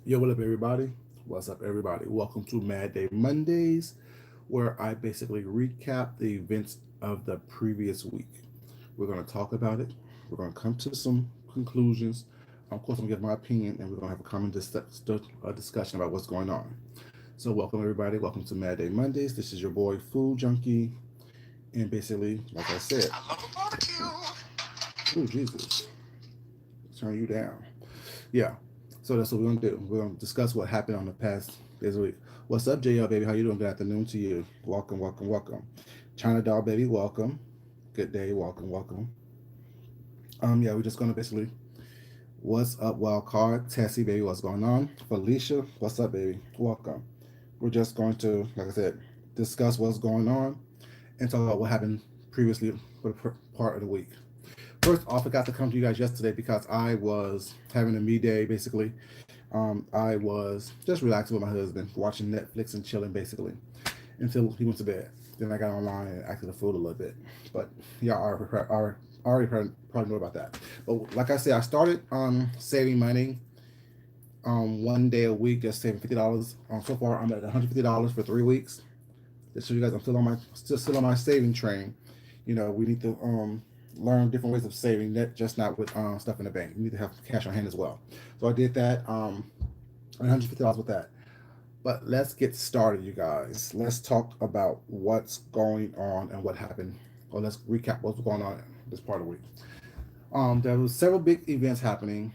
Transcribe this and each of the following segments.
Yo, what up, everybody? What's up, everybody? Welcome to Mad Day Mondays, where I basically recap the events of the previous week. We're going to talk about it. We're going to come to some conclusions. Of course, I'm going to give my opinion, and we're going to have a common discussion about what's going on. So, welcome, everybody. Welcome to Mad Day Mondays. This is your boy, Food Junkie. And basically, like I said, I love a barbecue. Oh, Jesus. Turn you down. Yeah. So that's what we're gonna do. We're gonna discuss what happened on the past this week. What's up, JL baby? How you doing? Good afternoon to you. Welcome, welcome, welcome. China doll baby, welcome. Good day, welcome, welcome. Yeah, we're just gonna basically what's up, wild card. Tessie baby, what's going on? Felicia, what's up, baby? Welcome. We're just going to, like I said, discuss what's going on and talk about what happened previously for the part of the week. First off, I got to come to you guys yesterday because I was having a me day basically. I was just relaxing with my husband, watching Netflix and chilling basically until he went to bed. Then I got online and acted the fool a little bit. But y'all already probably know about that. But like I said, I started saving money 1 day a week, just saving $50. So far, I'm at $150 for 3 weeks. Just so you guys, I'm still on my saving train. You know, we need to learn different ways of saving, that just not with stuff in the bank. You need to have cash on hand as well. So I did that. $150 with that. But let's get started, you guys. Let's talk about what's going on and what happened. Or let's recap what's going on this part of the week. There was several big events happening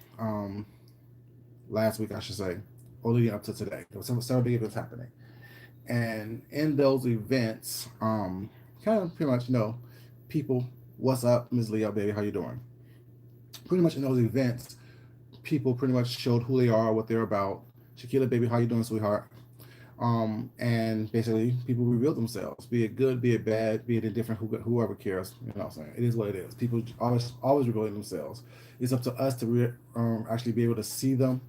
last week, I should say, or leading up to today. There were several big events happening, and in those events, kind of pretty much, people. What's up, Ms. Leo, baby? How you doing? Pretty much in those events, people pretty much showed who they are, what they're about. Shaquila, baby, how you doing, sweetheart? And basically, people reveal themselves, be it good, be it bad, be it indifferent, whoever cares. You know what I'm saying? It is what it is. People always revealing themselves. It's up to us to actually be able to see them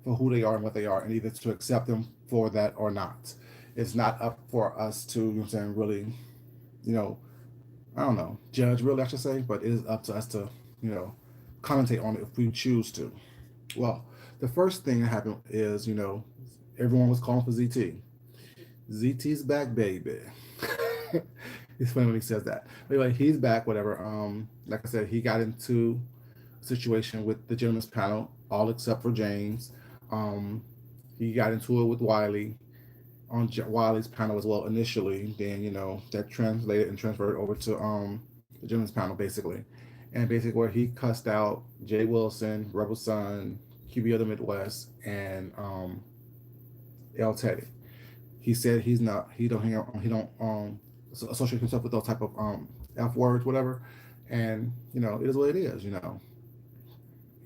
for who they are and what they are, and either to accept them for that or not. It's not up for us to, you know what I'm saying, really, you know, I don't know, judge really, I should say, but it is up to us to, you know, commentate on it if we choose to. Well, the first thing that happened is, everyone was calling for ZT. ZT's back, baby. It's funny when he says that. But anyway, he's back, whatever. Like I said, he got into a situation with the gentleman's panel, all except for James. Um, he got into it with Wiley on Wiley's panel as well initially. Then, that translated and transferred over to the gentleman's panel basically. And basically where he cussed out Jay Wilson, Rebel Sun, QB of the Midwest, and El Teddy. He said he don't hang out, he don't associate himself with those type of F words, whatever. And it is what it is.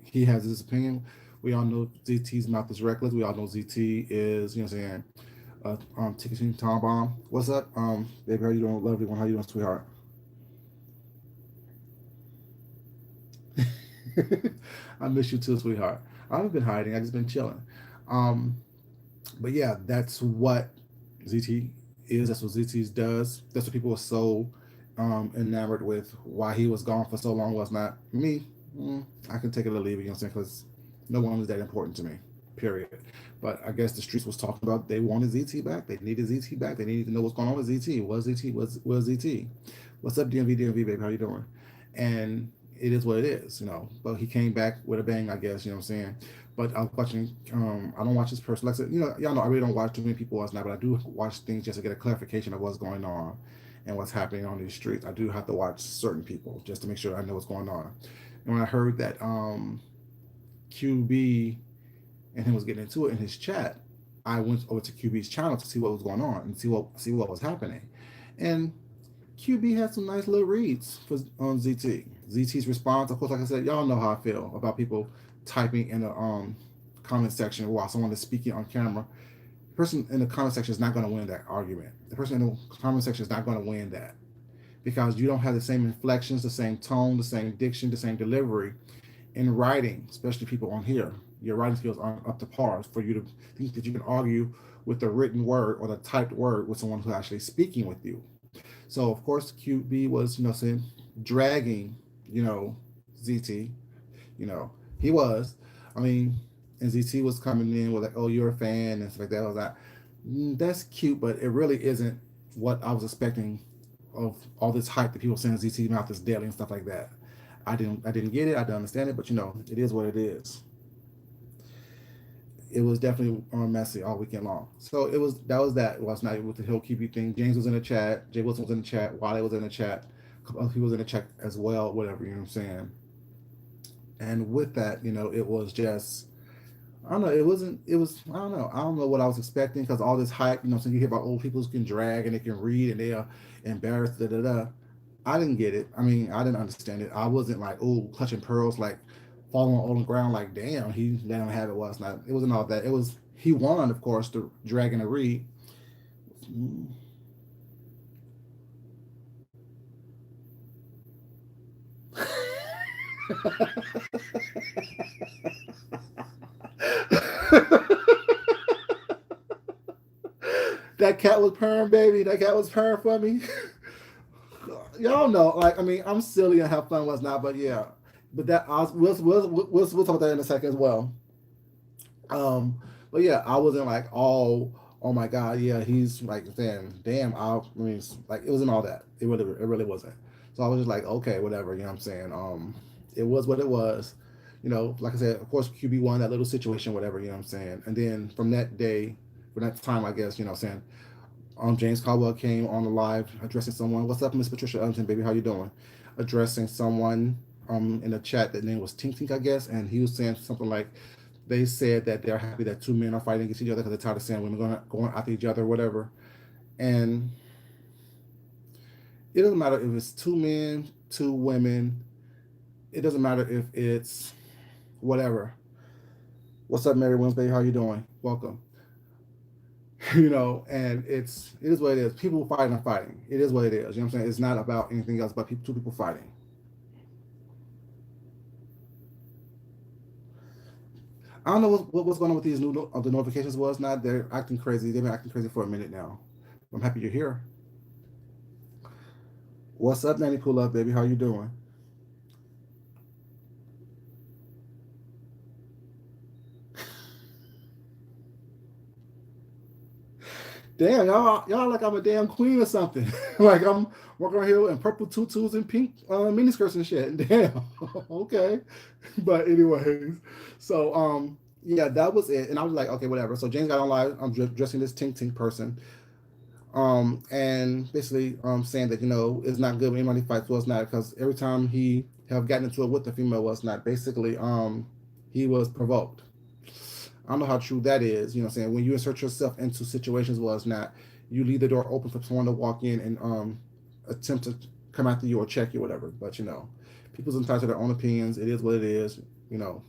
He has his opinion. We all know ZT's mouth is reckless. We all know ZT is, saying, ticketing Tom Bomb. What's up, baby? How you doing, lovely one? How you doing, sweetheart? I miss you too, sweetheart. I haven't been hiding. I just been chilling. Um, but yeah, that's what ZT is. That's what ZT does. That's what people are so enamored with. Why he was gone for so long was not me. I can take it or leave it. You know what I'm saying? Because no one was that important to me. Period. But I guess the streets was talking about they wanted ZT back. They needed ZT back. They needed to know what's going on with ZT. What's ZT? What's ZT? What's up, DMV baby? How you doing? And it is what it is, But he came back with a bang, I guess, you know what I'm saying? But I was watching, I don't watch this person. Like I said, y'all know I really don't watch too many people else now, but I do watch things just to get a clarification of what's going on and what's happening on these streets. I do have to watch certain people just to make sure I know what's going on. And when I heard that QB and him was getting into it in his chat, I went over to QB's channel to see what was going on and see what was happening. And QB had some nice little reads on ZT. ZT's response, of course, like I said, y'all know how I feel about people typing in the comment section while someone is speaking on camera. The person in the comment section is not going to win that argument. The person in the comment section is not going to win that because you don't have the same inflections, the same tone, the same diction, the same delivery in writing, especially people on here. Your writing skills aren't up to par for you to think that you can argue with the written word or the typed word with someone who's actually speaking with you. So of course QB was, saying dragging, ZT, he was. I mean, and ZT was coming in with like, "Oh, you're a fan," and stuff like that. I was like, "That's cute, but it really isn't what I was expecting of all this hype that people saying ZT mouth is deadly and stuff like that." I didn't get it. I didn't understand it, but it is what it is. It was definitely messy all weekend long. So that was not with the Hill QB thing. James was in the chat. Jay Wilson was in the chat. Wale was in the chat. A couple other people was in the chat as well. Whatever, you know what I'm saying. And with that, it was just, I don't know. It wasn't. It was. I don't know. I don't know what I was expecting because all this hype. So you hear about old people who can drag and they can read and they are embarrassed. Da da da. I didn't get it. I mean, I didn't understand it. I wasn't like, oh, clutching pearls, like falling on the ground, like, damn, he let him have it. Was not. It wasn't all that. It was he won, of course, the dragging a read. That cat was purring, baby. That cat was purring for me. Y'all know, like, I mean, I'm silly and have fun, was not, but yeah. But that we'll talk about that in a second as well. Um, but yeah, I wasn't like all, oh my god, yeah, he's like saying, damn, I mean, like it wasn't all that. It really wasn't. So I was just like, okay, whatever, you know what I'm saying. It was what it was. Like I said, of course, QB won that little situation, whatever, you know what I'm saying. And then from that day, from that time, I guess, what I'm saying, James Caldwell came on the live addressing someone. What's up, Miss Patricia Ellington, baby? How you doing? Addressing someone in the chat. That name was Tink Tink, I guess, and he was saying something like, they said that they're happy that two men are fighting against each other because they're tired of seeing women going after each other or whatever. And it doesn't matter if it's two men, two women. It doesn't matter if it's whatever. What's up, Mary Wednesday? How you doing? Welcome. And it is what it is. People fighting are fighting. It is what it is. You know what I'm saying? It's not about anything else but two people fighting. I don't know what's going on with these new the notifications. Was not they're acting crazy. They've been acting crazy for a minute now. I'm happy you're here. What's up, Nanny Pull Up, baby? How you doing? Damn, y'all like I'm a damn queen or something. Like I'm walking around here in purple tutus and pink miniskirts and shit. Damn. Okay. But anyways, so yeah, that was it. And I was like, okay, whatever. So James got on live. I'm dressing this Tink Tink person. And basically saying that it's not good when anybody fights. Was not because every time he have gotten into it with the female was not basically he was provoked. I don't know how true that is. You know what I'm saying? When you insert yourself into situations where it's not, you leave the door open for someone to walk in and attempt to come after you or check you or whatever. But people's entitled to their own opinions. It is what it is. You know,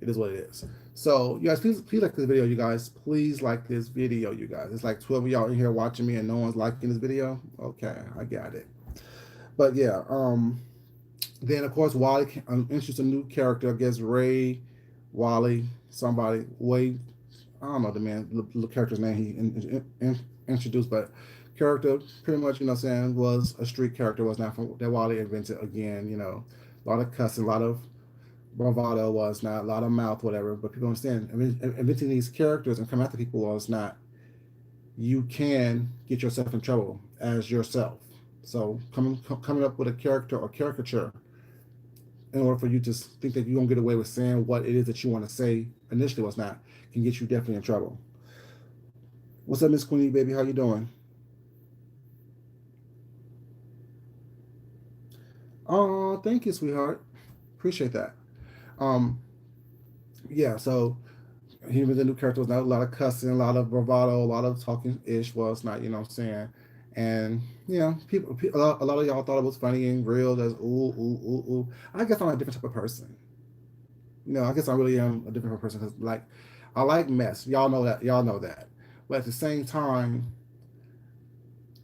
it is what it is. So you guys, please like this video, you guys. Please like this video, you guys. It's like 12 of y'all in here watching me and no one's liking this video. Okay, I got it. But yeah, then of course Wally introduced a new character. I guess Ray, Wally, somebody, Wade. I don't know the character's name introduced, but character pretty much, was a street character, was not from that Wally invented again, a lot of cussing, a lot of bravado, was not a lot of mouth, whatever. But people understand, inventing these characters and coming after people was not, you can get yourself in trouble as yourself. So coming up with a character or caricature in order for you to think that you're gonna get away with saying what it is that you want to say initially was not, can get you definitely in trouble. What's up, Miss Queenie, baby? How you doing? Oh, thank you, sweetheart. Appreciate that. Um, yeah. So he was a new character. Was not a lot of cussing, a lot of bravado, a lot of talking ish. Was not, you know what I'm saying. And people, a lot of y'all thought it was funny and real. As ooh ooh ooh ooh. I guess I'm a different type of person. I guess I really am a different person because, like, I like mess. Y'all know that. Y'all know that. But at the same time,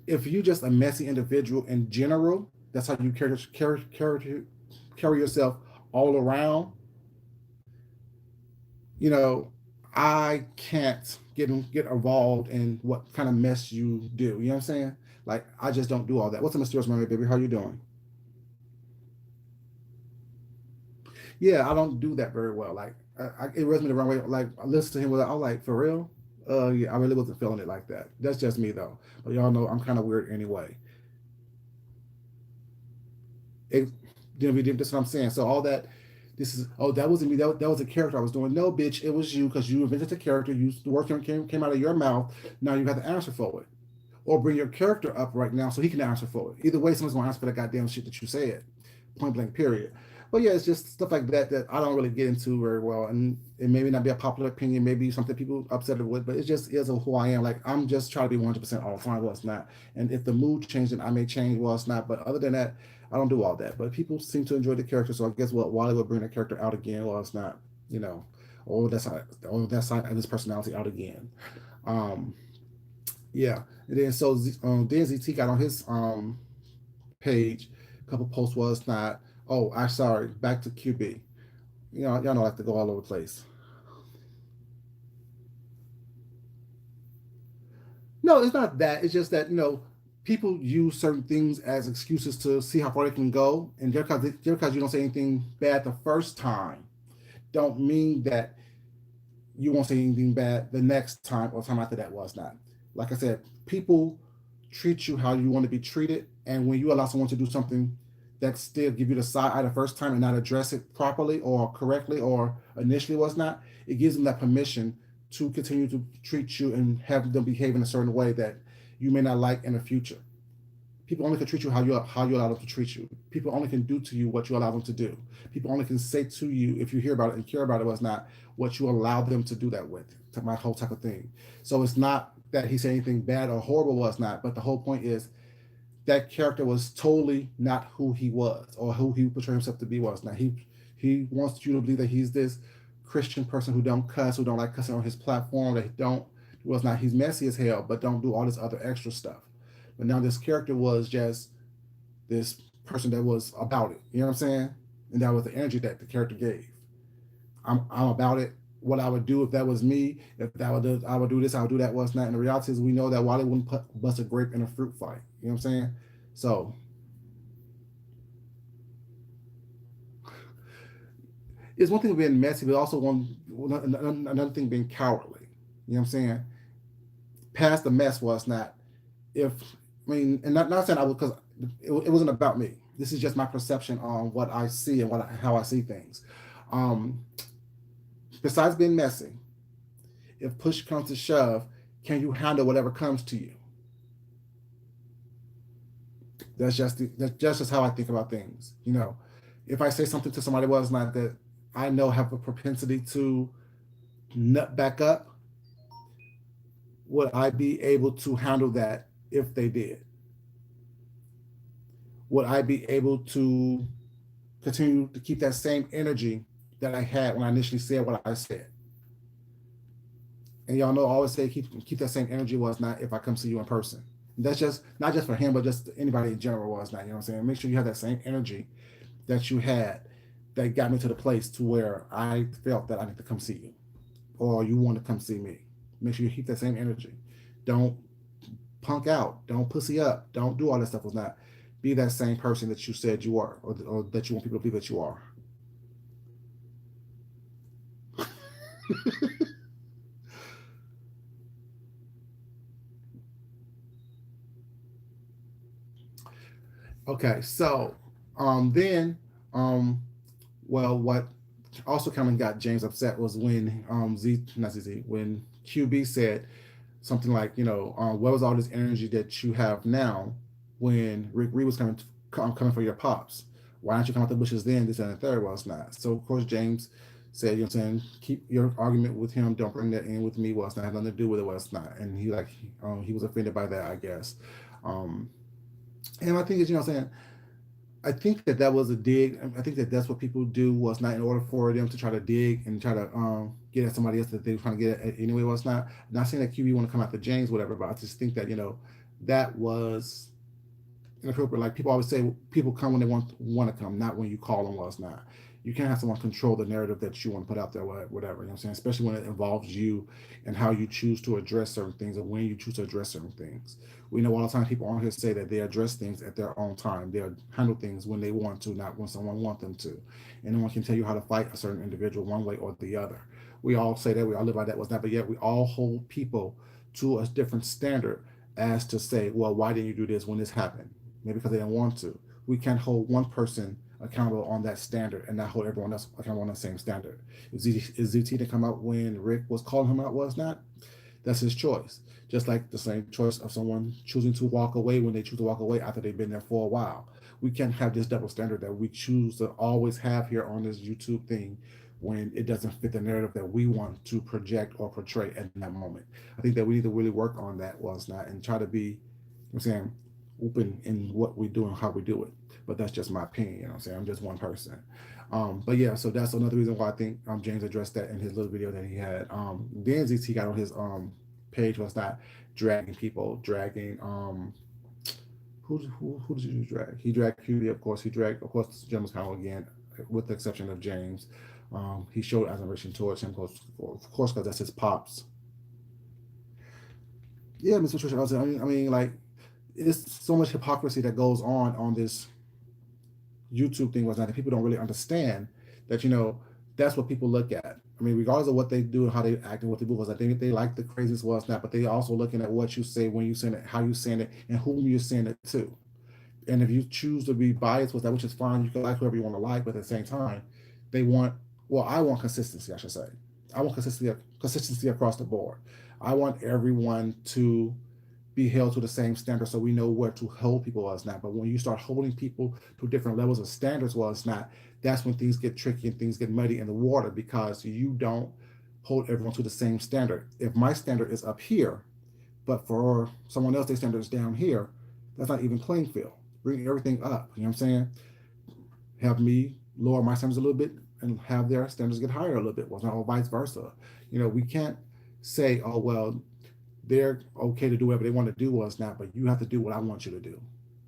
if you're just a messy individual in general, that's how you carry yourself all around. You know, I can't get involved in what kind of mess you do. You know what I'm saying? Like, I just don't do all that. What's up, mysterious mermaid baby? How you doing? Yeah, I don't do that very well. Like it rubs me the wrong way. Like I listen to him, I was like, for real. Yeah, I really wasn't feeling it like that. That's just me though. But y'all know I'm kind of weird anyway. It, that's what I'm saying. So all that, this is, oh, that wasn't me. That was a character I was doing. No, bitch, it was you because you invented the character. The word came out of your mouth. Now you got to answer for it, or bring your character up right now so he can answer for it. Either way, someone's gonna answer for that goddamn shit that you said. Point blank. Period. But yeah, it's just stuff like that that I don't really get into very well, and it may not be a popular opinion, maybe something people upset with, but it just is who I am. Like I'm just trying to be 100% all the time. Well, it's not, and if the mood changes, then I may change. Well, it's not. But other than that, I don't do all that. But people seem to enjoy the character, so I guess what Wally would bring the character out again. Well, it's not, you know, or that's side of his personality out again. Um, yeah, and then so then ZT got on his page. A couple posts was not. Oh, I'm sorry. Back to QB. Y'all know I like to go all over the place. No, it's not that. It's just that people use certain things as excuses to see how far they can go, and just because you don't say anything bad the first time, don't mean that you won't say anything bad the next time or time after that was not. Like I said, people treat you how you want to be treated, and when you allow someone to do something that still give you the side eye the first time and not address it properly or correctly or initially was not, it gives them that permission to continue to treat you and have them behave in a certain way that you may not like in the future. People only can treat you how you allow them to treat you. People only can do to you what you allow them to do. People only can say to you if you hear about it and care about it was not what you allow them to do that with. My whole type of thing. So it's not that he said anything bad or horrible was not, but the whole point is that character was totally not who he was or who he portrayed himself to be was not. He wants you to believe that he's this Christian person who don't cuss, who don't like cussing on his platform, that he don't was not he's messy as hell, but don't do all this other extra stuff. But now this character was just this person that was about it. You know what I'm saying? And that was the energy that the character gave. I'm about it. What I would do if that was me, if that would do, I would do this, I would do that. What's not. And the reality is, we know that Wally wouldn't bust a grape in a fruit fight. You know what I'm saying? So it's one thing being messy, but also another thing being cowardly. You know what I'm saying? Past the mess was not. If I mean, and not saying I would because it wasn't about me. This is just my perception on what I see and how I see things. Um, Besides being messy, if push comes to shove, can you handle whatever comes to you? That's just how I think about things. If I say something to somebody was not that I know have a propensity to nut back up, would I be able to handle that if they did? Would I be able to continue to keep that same energy that I had when I initially said what I said? And y'all know I always say keep that same energy was not if I come see you in person. That's just not just for him, but just anybody in general was not. You know what I'm saying? Make sure you have that same energy that you had that got me to the place to where I felt that I need to come see you, or you want to come see me. Make sure you keep that same energy. Don't punk out. Don't pussy up. Don't do all that stuff. Was not be that same person that you said you are, or that you want people to believe that you are. Okay, so then um, well, what also kind of got James upset was when not Z when QB said something like, where was all this energy that you have now when Rick Reed was coming for your pops? Why don't you come out the bushes then? This and the third. Well, it's not. So of course James said, you know what I'm saying, keep your argument with him. Don't bring that in with me. Well, it's not have nothing to do with it. Well, it's not. And he was offended by that, I guess. Um, and I think is, what I'm saying, I think that was a dig. I think that's what people do. Was not in order for them to try to dig and try to get at somebody else that they were trying to get at anyway. Was not. Not saying that QB want to come after James, whatever. But I just think that that was inappropriate. Like people always say, people come when they want to come, not when you call them. Was not. You can't have someone control the narrative that you want to put out there, whatever. You know what I'm saying? Especially when it involves you and how you choose to address certain things and when you choose to address certain things. We know all the time people on here say that they address things at their own time. They handle things when they want to, not when someone wants them to. And no one can tell you how to fight a certain individual one way or the other. We all say that, we all live by that, was not, but yet we all hold people to a different standard as to say, well, why didn't you do this when this happened? Maybe because they didn't want to. We can't hold one person accountable on that standard and not hold everyone else accountable on the same standard. Is ZT to come out when Rick was calling him out? Was not. That's his choice. Just like the same choice of someone choosing to walk away when they choose to walk away after they've been there for a while. We can't have this double standard that we choose to always have here on this YouTube thing when it doesn't fit the narrative that we want to project or portray at that moment. I think that we need to really work on that, was not, and try to be, you know what I'm saying, open in what we do and how we do it. But that's just my opinion, you know what I'm saying? I'm just one person. But yeah, so that's another reason why I think James addressed that in his little video that he had. Then ZT got on his page, was not dragging people, dragging who did you drag? He dragged QB, of course. He dragged, of course, Jim McConnell again, with the exception of James. He showed admiration towards him, of course, because that's his pops. Yeah, Mr. Patricia, I mean, like, it's so much hypocrisy that goes on this YouTube thing, was not, that people don't really understand that, that's what people look at. I mean, regardless of what they do and how they act and what they do, was I think they like the craziest, was not, but they also looking at what you say, when you send it, how you send it, and whom you send it to. And if you choose to be biased with that, which is fine, you can like whoever you want to like, but at the same time, I want consistency, I should say. I want consistency across the board. I want everyone to be held to the same standard, so we know where to hold people as not. But when you start holding people to different levels of standards, was not, that's when things get tricky and things get muddy in the water, because you don't hold everyone to the same standard. If my standard is up here, but for someone else, their standard is down here, that's not even playing field. Bring everything up. You know what I'm saying? Have me lower my standards a little bit and have their standards get higher a little bit, was not, or vice versa. We can't say, oh, well, they're okay to do whatever they want to do, was not, but you have to do what I want you to do,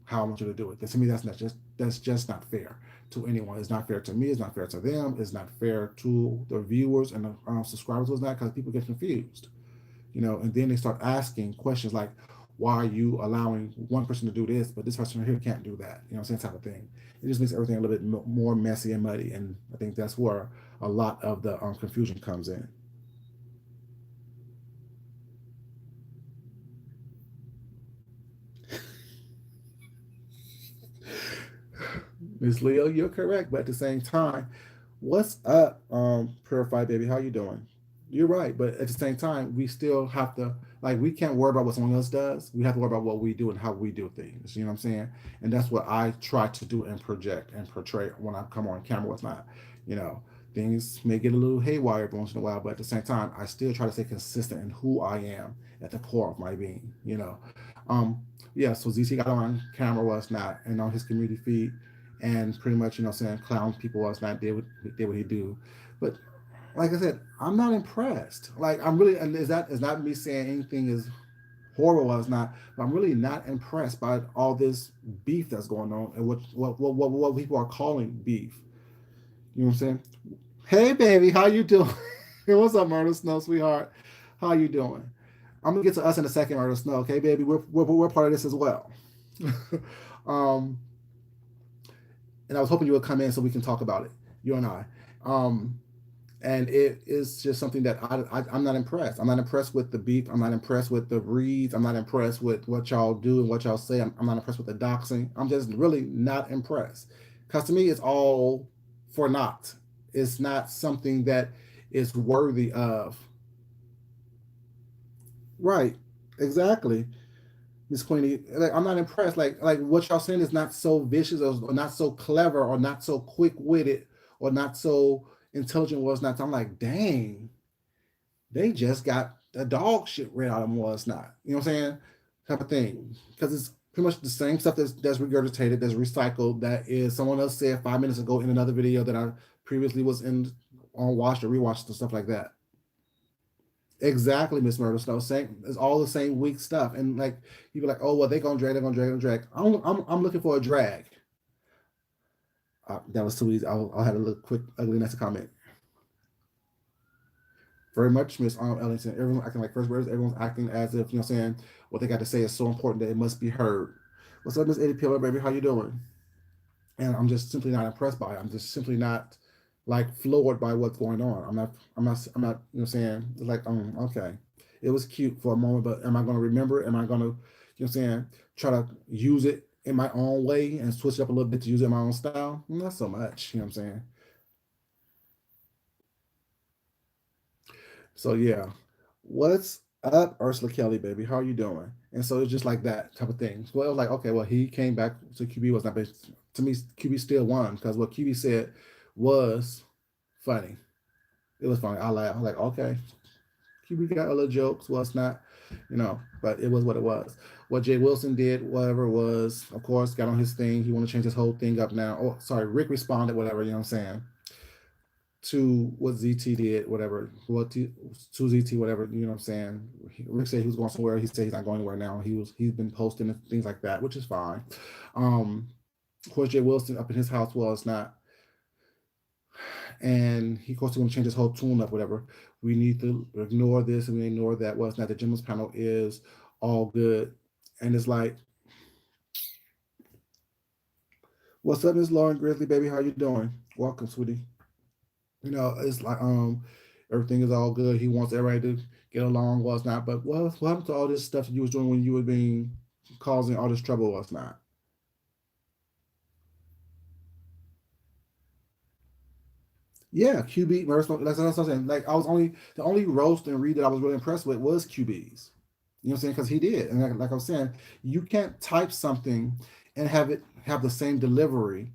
how I want you to do it. To me, that's just not fair to anyone. It's not fair to me. It's not fair to them. It's not fair to the viewers and the subscribers. Was not, because people get confused, and then they start asking questions like, why are you allowing one person to do this, but this person here can't do that? Same type of thing. It just makes everything a little bit more messy and muddy, and I think that's where a lot of the confusion comes in. Miss Leo, you're correct, but at the same time, what's up, Purified Baby? How you doing? You're right, but at the same time, we still have to, like, we can't worry about what someone else does. We have to worry about what we do and how we do things. You know what I'm saying? And that's what I try to do and project and portray when I come on camera. What's not, you know, things may get a little haywire once in a while, but at the same time, I still try to stay consistent in who I am at the core of my being. Um, yeah. So ZT got on camera, was not, and on his community feed, and pretty much, saying clown people, was not, did what he do, but like I said, I'm not impressed. Like, I'm really, and is not me saying anything is horrible or it's not, but I'm really not impressed by all this beef that's going on and what people are calling beef. You know what I'm saying? Hey baby, how you doing? What's up, Murder Snow, sweetheart? How you doing? I'm gonna get to us in a second, Murder Snow. Okay, baby, we're part of this as well. um, and I was hoping you would come in so we can talk about it, you and I. And it is just something that I'm not impressed. I'm not impressed with the beef. I'm not impressed with the reads. I'm not impressed with what y'all do and what y'all say. I'm not impressed with the doxing. I'm just really not impressed. Because to me, it's all for naught. It's not something that is worthy of. Right. Exactly. Miss Queenie, like, I'm not impressed. Like what y'all saying is not so vicious or not so clever or not so quick witted or not so intelligent. Was not. I'm like, dang, they just got the dog shit read out of them. Was not. You know what I'm saying? Type of thing. Because it's pretty much the same stuff that's regurgitated, that's recycled, that is someone else said 5 minutes ago in another video that I previously was in on watched or rewatched and stuff like that. Exactly, Miss Murder Snow. Same, it's all the same weak stuff. And like you be like, oh well, they gonna drag, they're gonna drag, they're gonna drag. I'm looking for a drag. That was too easy. I'll have a little quick ugly nice comment. Very much, Miss Ellington. Everyone acting like first words. Everyone's acting as if you know what I'm saying. What they got to say is so important that it must be heard. What's up, Miss Eddie Pillar, baby? How you doing? And I'm just simply not impressed by it. I'm just simply not like floored by what's going on. I'm not, you know, what I'm saying it's like, okay, it was cute for a moment, but am I going to remember it? Am I going to, you know, what I'm saying, try to use it in my own way and switch it up a little bit to use it in my own style? Not so much, you know what I'm saying? So yeah, what's up, Ursula Kelly, baby? How are you doing? And so it's just like that type of thing. Well, it was like, okay, well, he came back, so QB was not, but to me, QB still won because what QB said was funny. It was funny. I laughed. I was like, okay, QB got other jokes. Well, it's not, but it was what it was. What Jay Wilson did, whatever was, of course, got on his thing. He want to change his whole thing up now. Oh, sorry, Rick responded, whatever, you know what I'm saying, to what ZT did, whatever, to ZT, whatever, you know what I'm saying. Rick said he was going somewhere. He said he's not going anywhere now. He's been posting and things like that, which is fine. Of course, Jay Wilson up in his house was not, and he of course going to change his whole tune up, whatever. We need to ignore this and we ignore that. Well, it's not the gentleman's panel is all good, and it's like, what's up, Miss Lauren Grizzly, baby? How you doing? Welcome, sweetie. It's like everything is all good. He wants everybody to get along. Well, it's not. But what happened to all this stuff that you was doing when you were being causing all this trouble? Was not. Yeah, QB. That's what I'm saying. Like I was only the only roast and read that I was really impressed with was QB's. You know what I'm saying? Because he did, and like I was saying, you can't type something and have it have the same delivery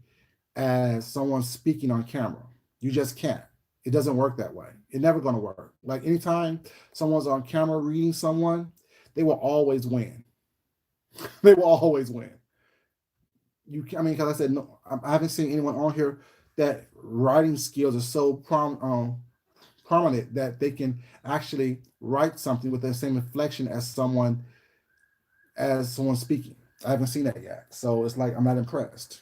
as someone speaking on camera. You just can't. It doesn't work that way. It's never going to work. Like anytime someone's on camera reading someone, they will always win. They will always win. I mean, because I said no, I haven't seen anyone on here that writing skills are so prominent that they can actually write something with the same inflection as someone speaking. I haven't seen that yet, so it's like I'm not impressed.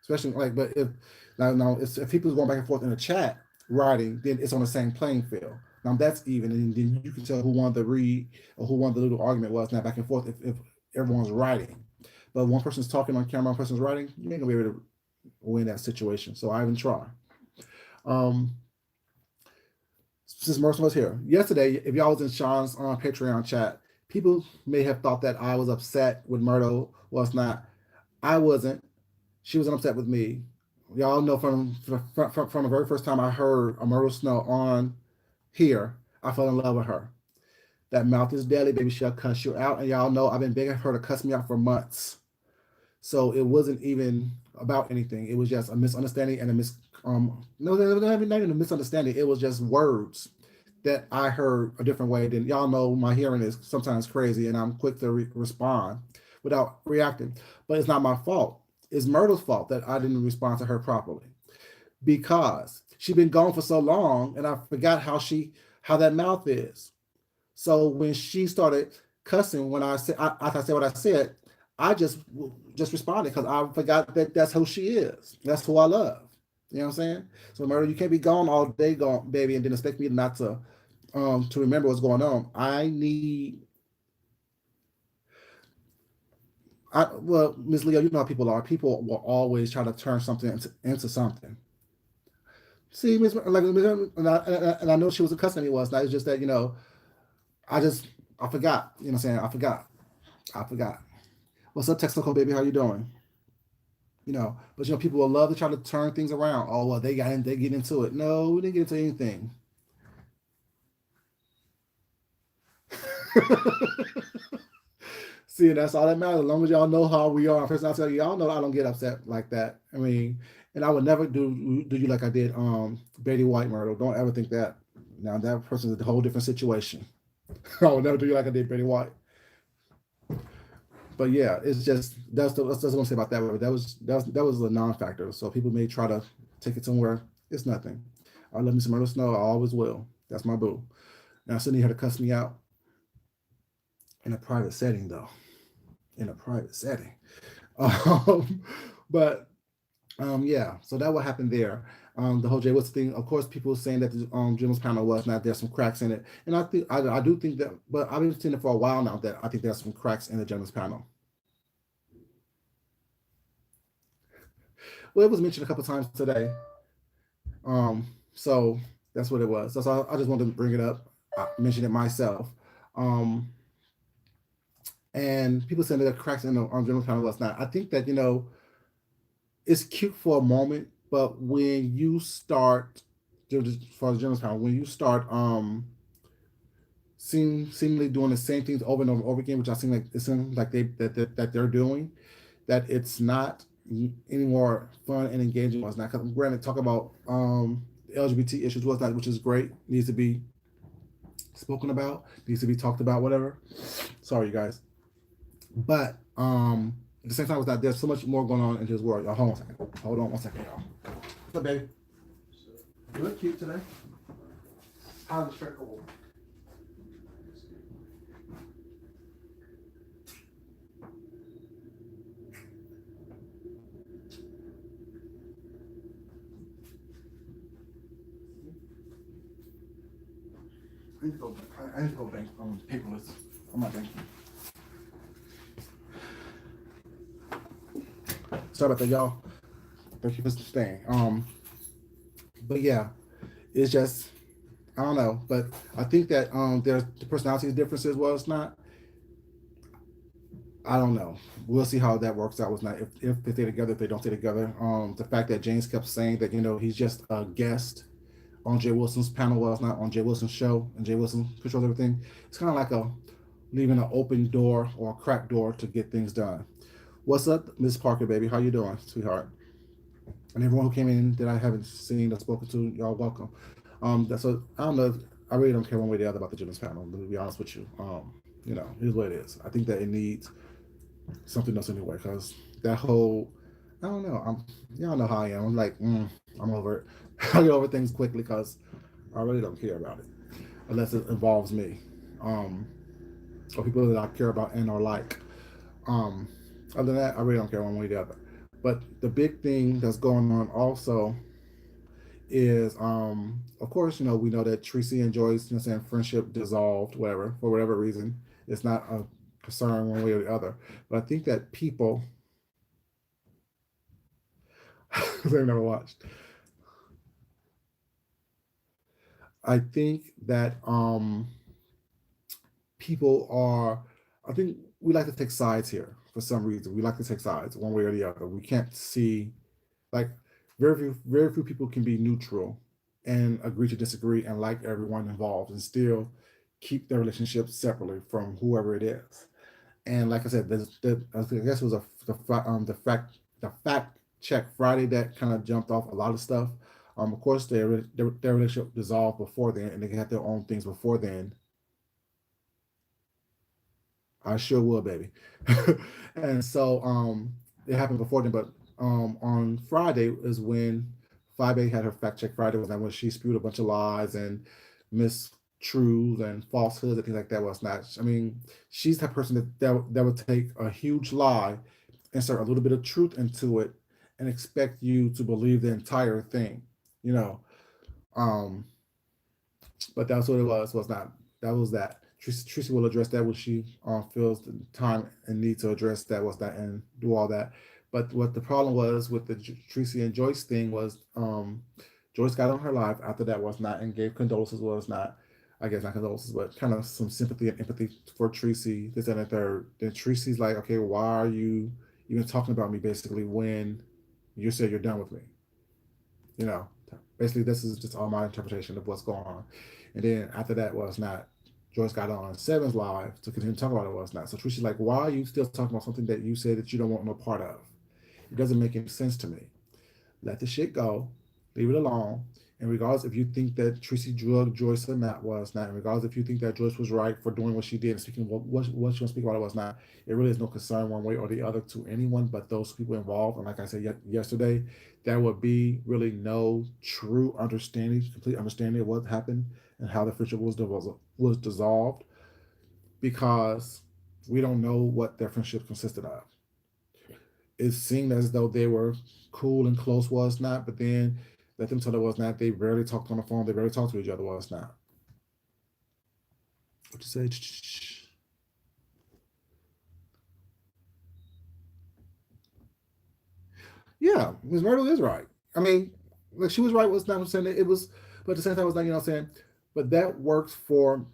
Especially like, but if now if people are going back and forth in the chat writing, then it's on the same playing field. Now that's even, and then you can tell who won the read or who won the little argument was now back and forth if everyone's writing. But one person's talking on camera, one person's writing, you ain't gonna be able to win that situation. So I even try. Um, since Mercer was here yesterday, if y'all was in Sean's Patreon chat, people may have thought that I was upset with Myrtle. Was not. I wasn't. She was upset with me. Y'all know from the very first time I heard a Myrtle Snow on here, I fell in love with her. That mouth is deadly, baby. She'll cuss you out, and y'all know I've been begging her to cuss me out for months. So it wasn't even about anything. It was just a misunderstanding and a no, not even a misunderstanding. It was just words that I heard a different way. Than y'all know, my hearing is sometimes crazy, and I'm quick to respond without reacting. But it's not my fault. It's Myrtle's fault that I didn't respond to her properly because she'd been gone for so long, and I forgot how that mouth is. So when she started cussing, when I said after I said what I said, I just responded because I forgot that that's who she is. That's who I love. You know what I'm saying? So Myrtle, you can't be gone all day, gone, baby, and then expect me not to remember what's going on. Well, Miss Leo, you know how people are. People will always try to turn something into something. See, Miss, like, and I know she was a cussing me once. Now it's just that I just I forgot. You know what I'm saying? I forgot. I forgot. What's up, Texaco baby? How you doing? But people will love to try to turn things around. Oh well, they get into it. No, we didn't get into anything. See, that's all that matters. As long as y'all know how we are, first I'll tell you, y'all know I don't get upset like that. I mean, and I would never do you like I did Betty White Myrtle. Don't ever think that. Now that person's a whole different situation. I would never do you like I did Betty White. But yeah, it's just that's what I want to say about that. That was a non-factor. So people may try to take it somewhere. It's nothing. I love me some Myrtle Snow. I always will. That's my boo. Now, Sydney had to cuss me out in a private setting, though. In a private setting. Um, but yeah, so that what happened there. The whole Jay Woods thing. Of course, people were saying that the Jim's panel was not. There's some cracks in it, and I do think that. But I've been saying it for a while now that I think there's some cracks in the gentleman's panel. Well, it was mentioned a couple times today. So that's what it was. So I just wanted to bring it up. I mentioned it myself. Um, and people saying that there are cracks in the gentleman's panel was not. I think that it's cute for a moment, but when you start, as far as the gentleman's panel, when you start seemingly doing the same things over and over and over again, which I seem like it seems like that they're doing, that it's not any more fun and engaging. It's not. Because we're going to talk about LGBT issues, was not, which is great. Needs to be spoken about. Needs to be talked about. Whatever. Sorry, you guys. But at the same time, it's not. There's so much more going on in his world. Y'all, hold on 1 second. Hold on 1 second, y'all. What's up, baby? You look cute today. How's the shirt go? I need to go. I need to go bank paperless. I'm not banking. Sorry about that, y'all. Thank you for staying. But yeah, it's just I don't know, but I think that there's the personality differences. Well, it's not. I don't know. We'll see how that works out. Was not if they stay together, if they don't stay together. The fact that James kept saying that he's just a guest on Jay Wilson's panel, was not on Jay Wilson's show, and Jay Wilson controls everything. It's kind of like a leaving an open door or a cracked door to get things done. What's up, Miss Parker, baby? How you doing, sweetheart? And everyone who came in that I haven't seen or spoken to, y'all welcome. That's what I don't know. I really don't care one way or the other about the gentleman's panel. To be honest with you, here's what it is. I think that it needs something else anyway, because that whole, I don't know. Y'all know how I am. I'm like, I'm over it. I get over things quickly because I really don't care about it unless it involves me, or people that I care about and or like. Um, Other than that, I really don't care one way or the other. But the big thing that's going on also is, of course, we know that Tracy and Joyce, saying friendship dissolved, whatever, for whatever reason. It's not a concern one way or the other. But I think that people, because I've never watched, I think that people are, I think we like to take sides here for some reason. We like to take sides one way or the other. We can't see, like, very few people can be neutral and agree to disagree and like everyone involved and still keep their relationship separately from whoever it is. And like I said, I guess it was the fact check Friday that kind of jumped off a lot of stuff. Of course, their relationship dissolved before then, and they had their own things before then. I sure will, baby. And so it happened before then, but on Friday is when 5A had her fact check Friday, was that when she spewed a bunch of lies and mistruths and falsehoods and things like that. Was not. I mean, she's that person that would take a huge lie, insert a little bit of truth into it, and expect you to believe the entire thing. You know. Um, but that's what it was. Was not. That was that. Tracy will address that when she feels the time and need to address that, was that, and do all that. But what the problem was with the Tracy and Joyce thing was, Joyce got on her live after that, was not, and gave condolences, was not, I guess not condolences, but kind of some sympathy and empathy for Tracy, this and the third. Then Tracy's like, okay, why are you even talking about me basically when you said you're done with me? You know, basically this is just all my interpretation of what's going on. And then after that, was not, Joyce got on Seven's live to continue to talk about it, was not. So Tracy's like, why are you still talking about something that you said that you don't want no part of? It doesn't make any sense to me. Let the shit go. Leave it alone. And regardless if you think that Tracy drugged Joyce or not was not, and regardless if you think that Joyce was right for doing what she did and speaking what she was speaking about it was not, it really is no concern one way or the other to anyone but those people involved. And like I said yesterday, there would be really no true understanding, complete understanding of what happened and how the friendship was dissolved because we don't know what their friendship consisted of. It seemed as though they were cool and close was not, but then let them tell it was not. They rarely talked on the phone. They rarely talked to each other was not. What you say? Yeah, Ms. Myrtle is right. I mean, like she was right. Was not saying that it was, but at the same time, it was like saying, but that works for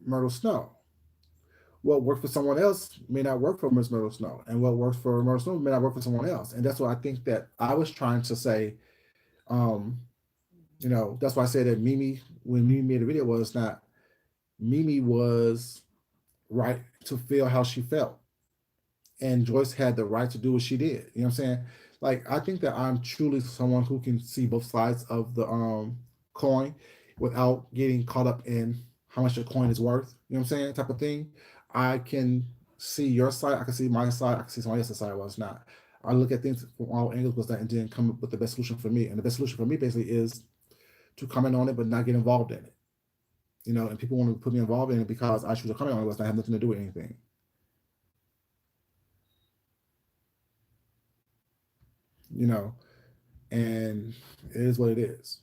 Myrtle Snow. What works for someone else may not work for Miss Myrtle Snow, and what works for Myrtle Snow may not work for someone else. And that's what I think that I was trying to say. Um, that's why I said that Mimi, when Mimi made the video, was not Mimi was right to feel how she felt, and Joyce had the right to do what she did. You know what I'm saying? Like I think that I'm truly someone who can see both sides of the coin without getting caught up in how much a coin is worth. You know what I'm saying? Type of thing. I can see your side. I can see my side. I can see somebody else's side. Was not. I look at things from all angles was that, and then come up with the best solution for me. And the best solution for me basically is to comment on it, but not get involved in it. And people want to put me involved in it because I choose to comment on it. Was not have nothing to do with anything. You know, and it is what it is.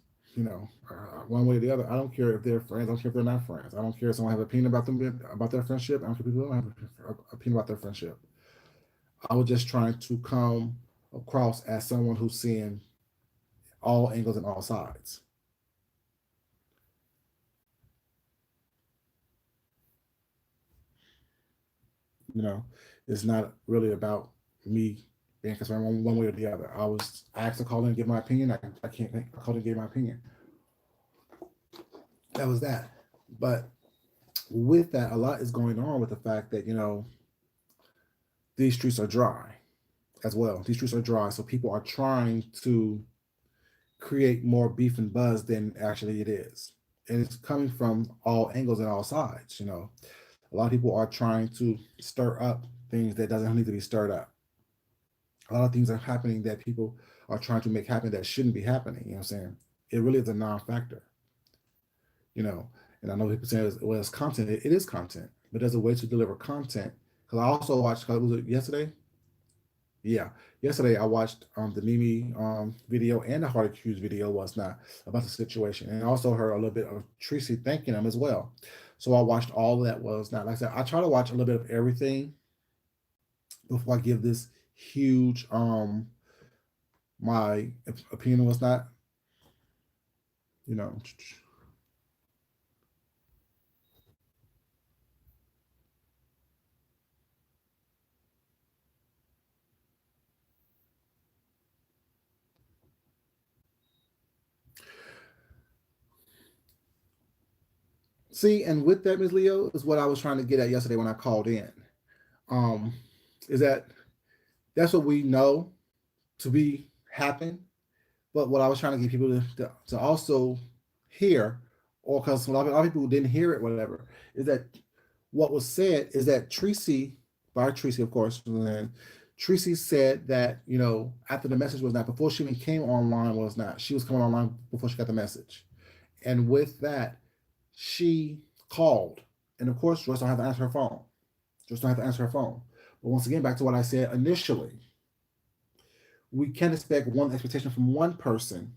One way or the other. I don't care if they're friends. I don't care if they're not friends. I don't care if someone has an opinion about them about their friendship. I don't care if people don't have an opinion about their friendship. I was just trying to come across as someone who's seeing all angles and all sides. You know, it's not really about me being concerned one way or the other. I asked to call in and give my opinion. I can't I called and gave my opinion. That was that. But with that, a lot is going on with the fact that, these streets are dry as well. These streets are dry. So people are trying to create more beef and buzz than actually it is. And it's coming from all angles and all sides. A lot of people are trying to stir up things that doesn't need to be stirred up. A lot of things are happening that people are trying to make happen that shouldn't be happening. You know what I'm saying? It really is a non-factor. you know. And I know people say, well, it's content. It is content, but there's a way to deliver content. Because I also watched, was it yesterday? Yeah, yesterday I watched the Mimi video and the Hard Accused video was not about the situation, and I also heard a little bit of Tracy thanking him as well. So I watched all of that was not like I said. I try to watch a little bit of everything before I give this huge my opinion was not, you know. See, and with that, Ms. Leo, is what I was trying to get at yesterday when I called in. Um, is that that's what we know to be happen, but what I was trying to get people to also hear, or because a lot of people didn't hear it, whatever, is that what was said is that Tracy, by Tracy, of course, and Tracy said that, after the message was not, before she even came online was not, she was coming online before she got the message. And with that, she called. And of course, Joyce don't have to answer her phone. Joyce don't have to answer her phone. But once again, back to what I said initially, we can't expect one expectation from one person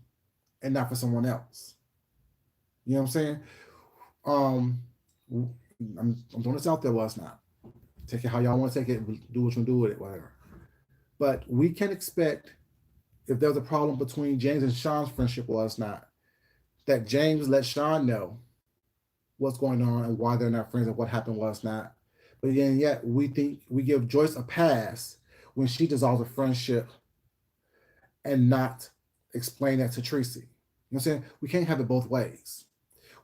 and not for someone else. You know what I'm saying? Um, I'm throwing this out there. Well, it's not. Take it how y'all want to take it. Do what you do with it, whatever. But we can expect, if there was a problem between James and Sean's friendship, was not, that James let Sean know what's going on and why they're not friends and what happened was not. But then yet we think we give Joyce a pass when she dissolves a friendship and not explain that to Tracy. You know what I'm saying? We can't have it both ways.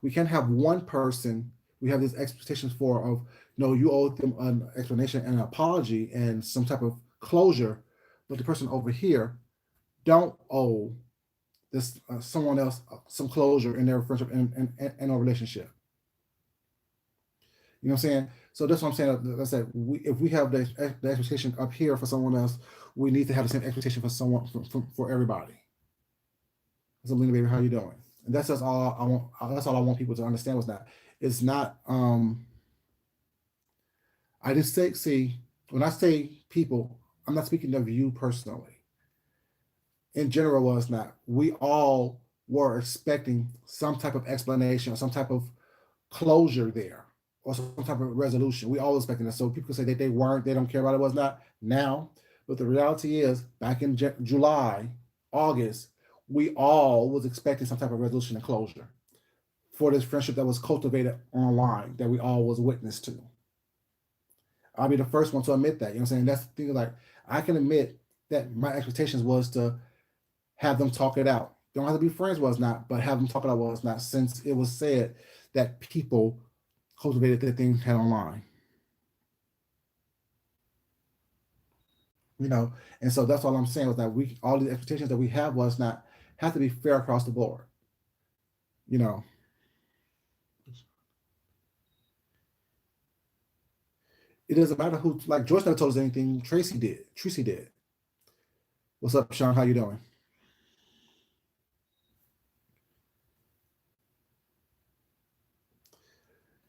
We can't have one person we have these expectations for of, no, you owe them an explanation and an apology and some type of closure, but the person over here don't owe this someone else some closure in their friendship and or relationship. You know what I'm saying? So that's what I'm saying. Like I said, if we have the expectation up here for someone else, we need to have the same expectation for someone for everybody. So, Lena, baby, how you doing? And that's just all I want. That's all I want people to understand was that it's not. I just say, see, when I say people, I'm not speaking of you personally. In general, was not. We all were expecting some type of explanation or some type of closure there or some type of resolution. We all expecting that. So people say that they weren't, they don't care about it, was not now. But the reality is, back in July, August, we all was expecting some type of resolution and closure for this friendship that was cultivated online that we all was witness to. I'll be the first one to admit that. You know what I'm saying? That's the thing. Like I can admit that my expectations was to have them talk it out. Don't have to be friends was not, but have them talk it out was not. Since it was said that people cultivated their thing had online. You know, and so that's all I'm saying was that we all the expectations that we have was not have to be fair across the board. You know, it doesn't matter who. Like Joyce never told us anything. Tracy did. Tracy did. What's up, Sean? How you doing?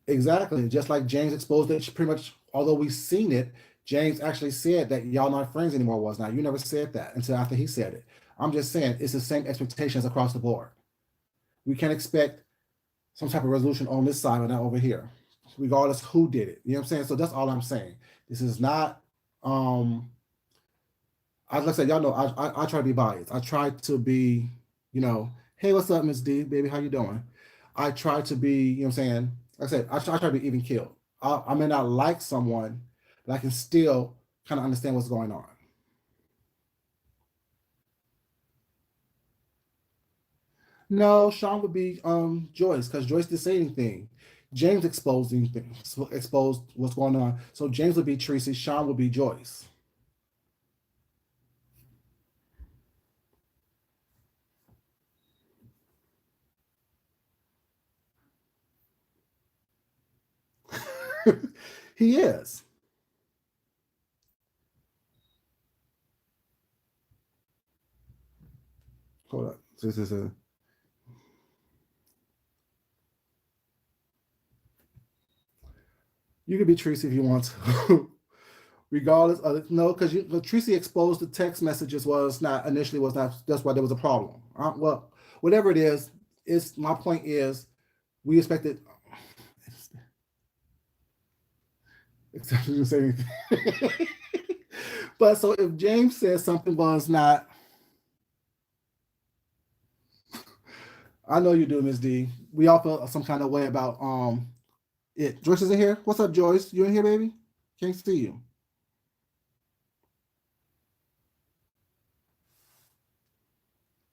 Exactly. Just like James exposed it, pretty much. Although we've seen it, James actually said that y'all not friends anymore. Was not. You never said that until after he said it. I'm just saying it's the same expectations across the board. We can't expect some type of resolution on this side or not over here, regardless who did it. You know what I'm saying? So that's all I'm saying. This is not. Like I said, y'all know I try to be biased. I try to be, you know, hey, what's up, Miss D, baby, how you doing? I try to be, you know what I'm saying? Like I said, I try to be even killed. I may not like someone, but I can still kind of understand what's going on. No, Sean would be Joyce because Joyce didn't say anything. James exposing things, exposed what's going on. So James would be Tracy, Sean would be Joyce. He is. Hold up. This is a you could be Tracy if you want to. Regardless of no, because Tracy exposed the text messages was not initially was not that's why there was a problem. Well, whatever it is my point is we expected except didn't say anything. But so if James says something was not, I know you do, Miss D. We all feel some kind of way about it. Joyce is in here. What's up, Joyce? You in here, baby? Can't see you.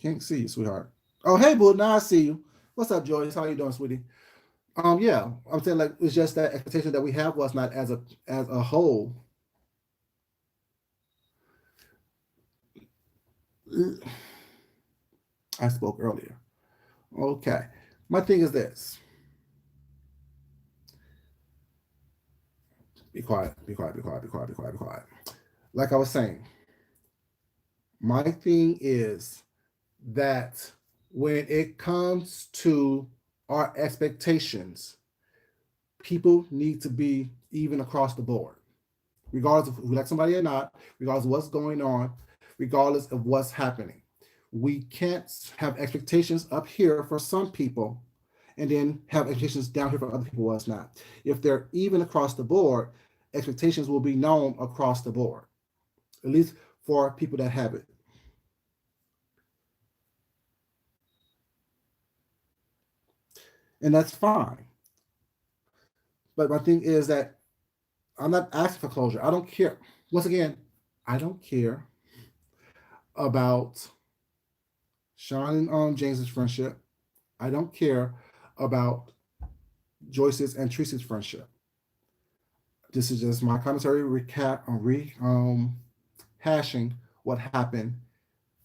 Can't see you, sweetheart. Oh, hey, boo. Now I see you. What's up, Joyce? How you doing, sweetie? Yeah, I'm saying like it's just that expectation that we have was not as a whole. I spoke earlier. Okay, my thing is this: be quiet, be quiet, be quiet, be quiet, be quiet, be quiet. Like I was saying, my thing is that when it comes to our expectations, people need to be even across the board, regardless of if we like somebody or not, regardless of what's going on, regardless of what's happening. We can't have expectations up here for some people and then have expectations down here for other people what's not. If they're even across the board, expectations will be known across the board, at least for people that have it. And that's fine. But my thing is that I'm not asking for closure. I don't care. Once again, I don't care about Sean and James's friendship. I don't care about Joyce's and Teresa's friendship. This is just my commentary recap on hashing what happened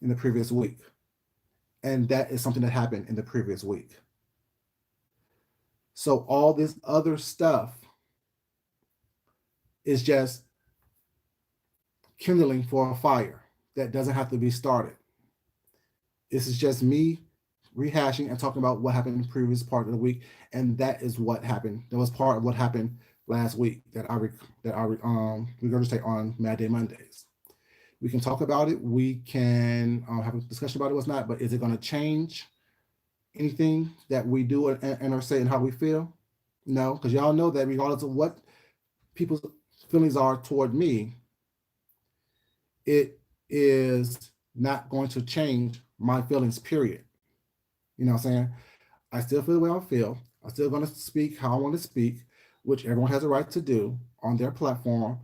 in the previous week. And that is something that happened in the previous week. So all this other stuff is just kindling for a fire that doesn't have to be started. This is just me rehashing and talking about what happened in the previous part of the week, and that is what happened. That was part of what happened last week that I regurgitate on Mad Day Mondays. We can talk about it. We can have a discussion about it. What's not, but is it going to change anything that we do and or say and how we feel? No, because y'all know that regardless of what people's feelings are toward me, it is not going to change my feelings. Period. You know what I'm saying? I still feel the way I feel. I'm still going to speak how I want to speak, which everyone has a right to do on their platform,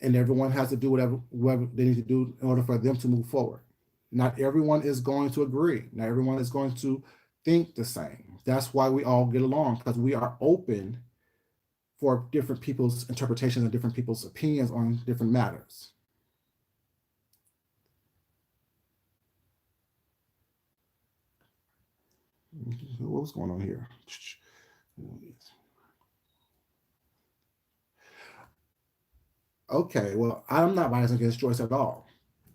and everyone has to do whatever they need to do in order for them to move forward. Not everyone is going to agree. Not everyone is going to think the same. That's why we all get along, because we are open for different people's interpretations and different people's opinions on different matters. What's going on here? Okay, well, I'm not biased against Joyce at all.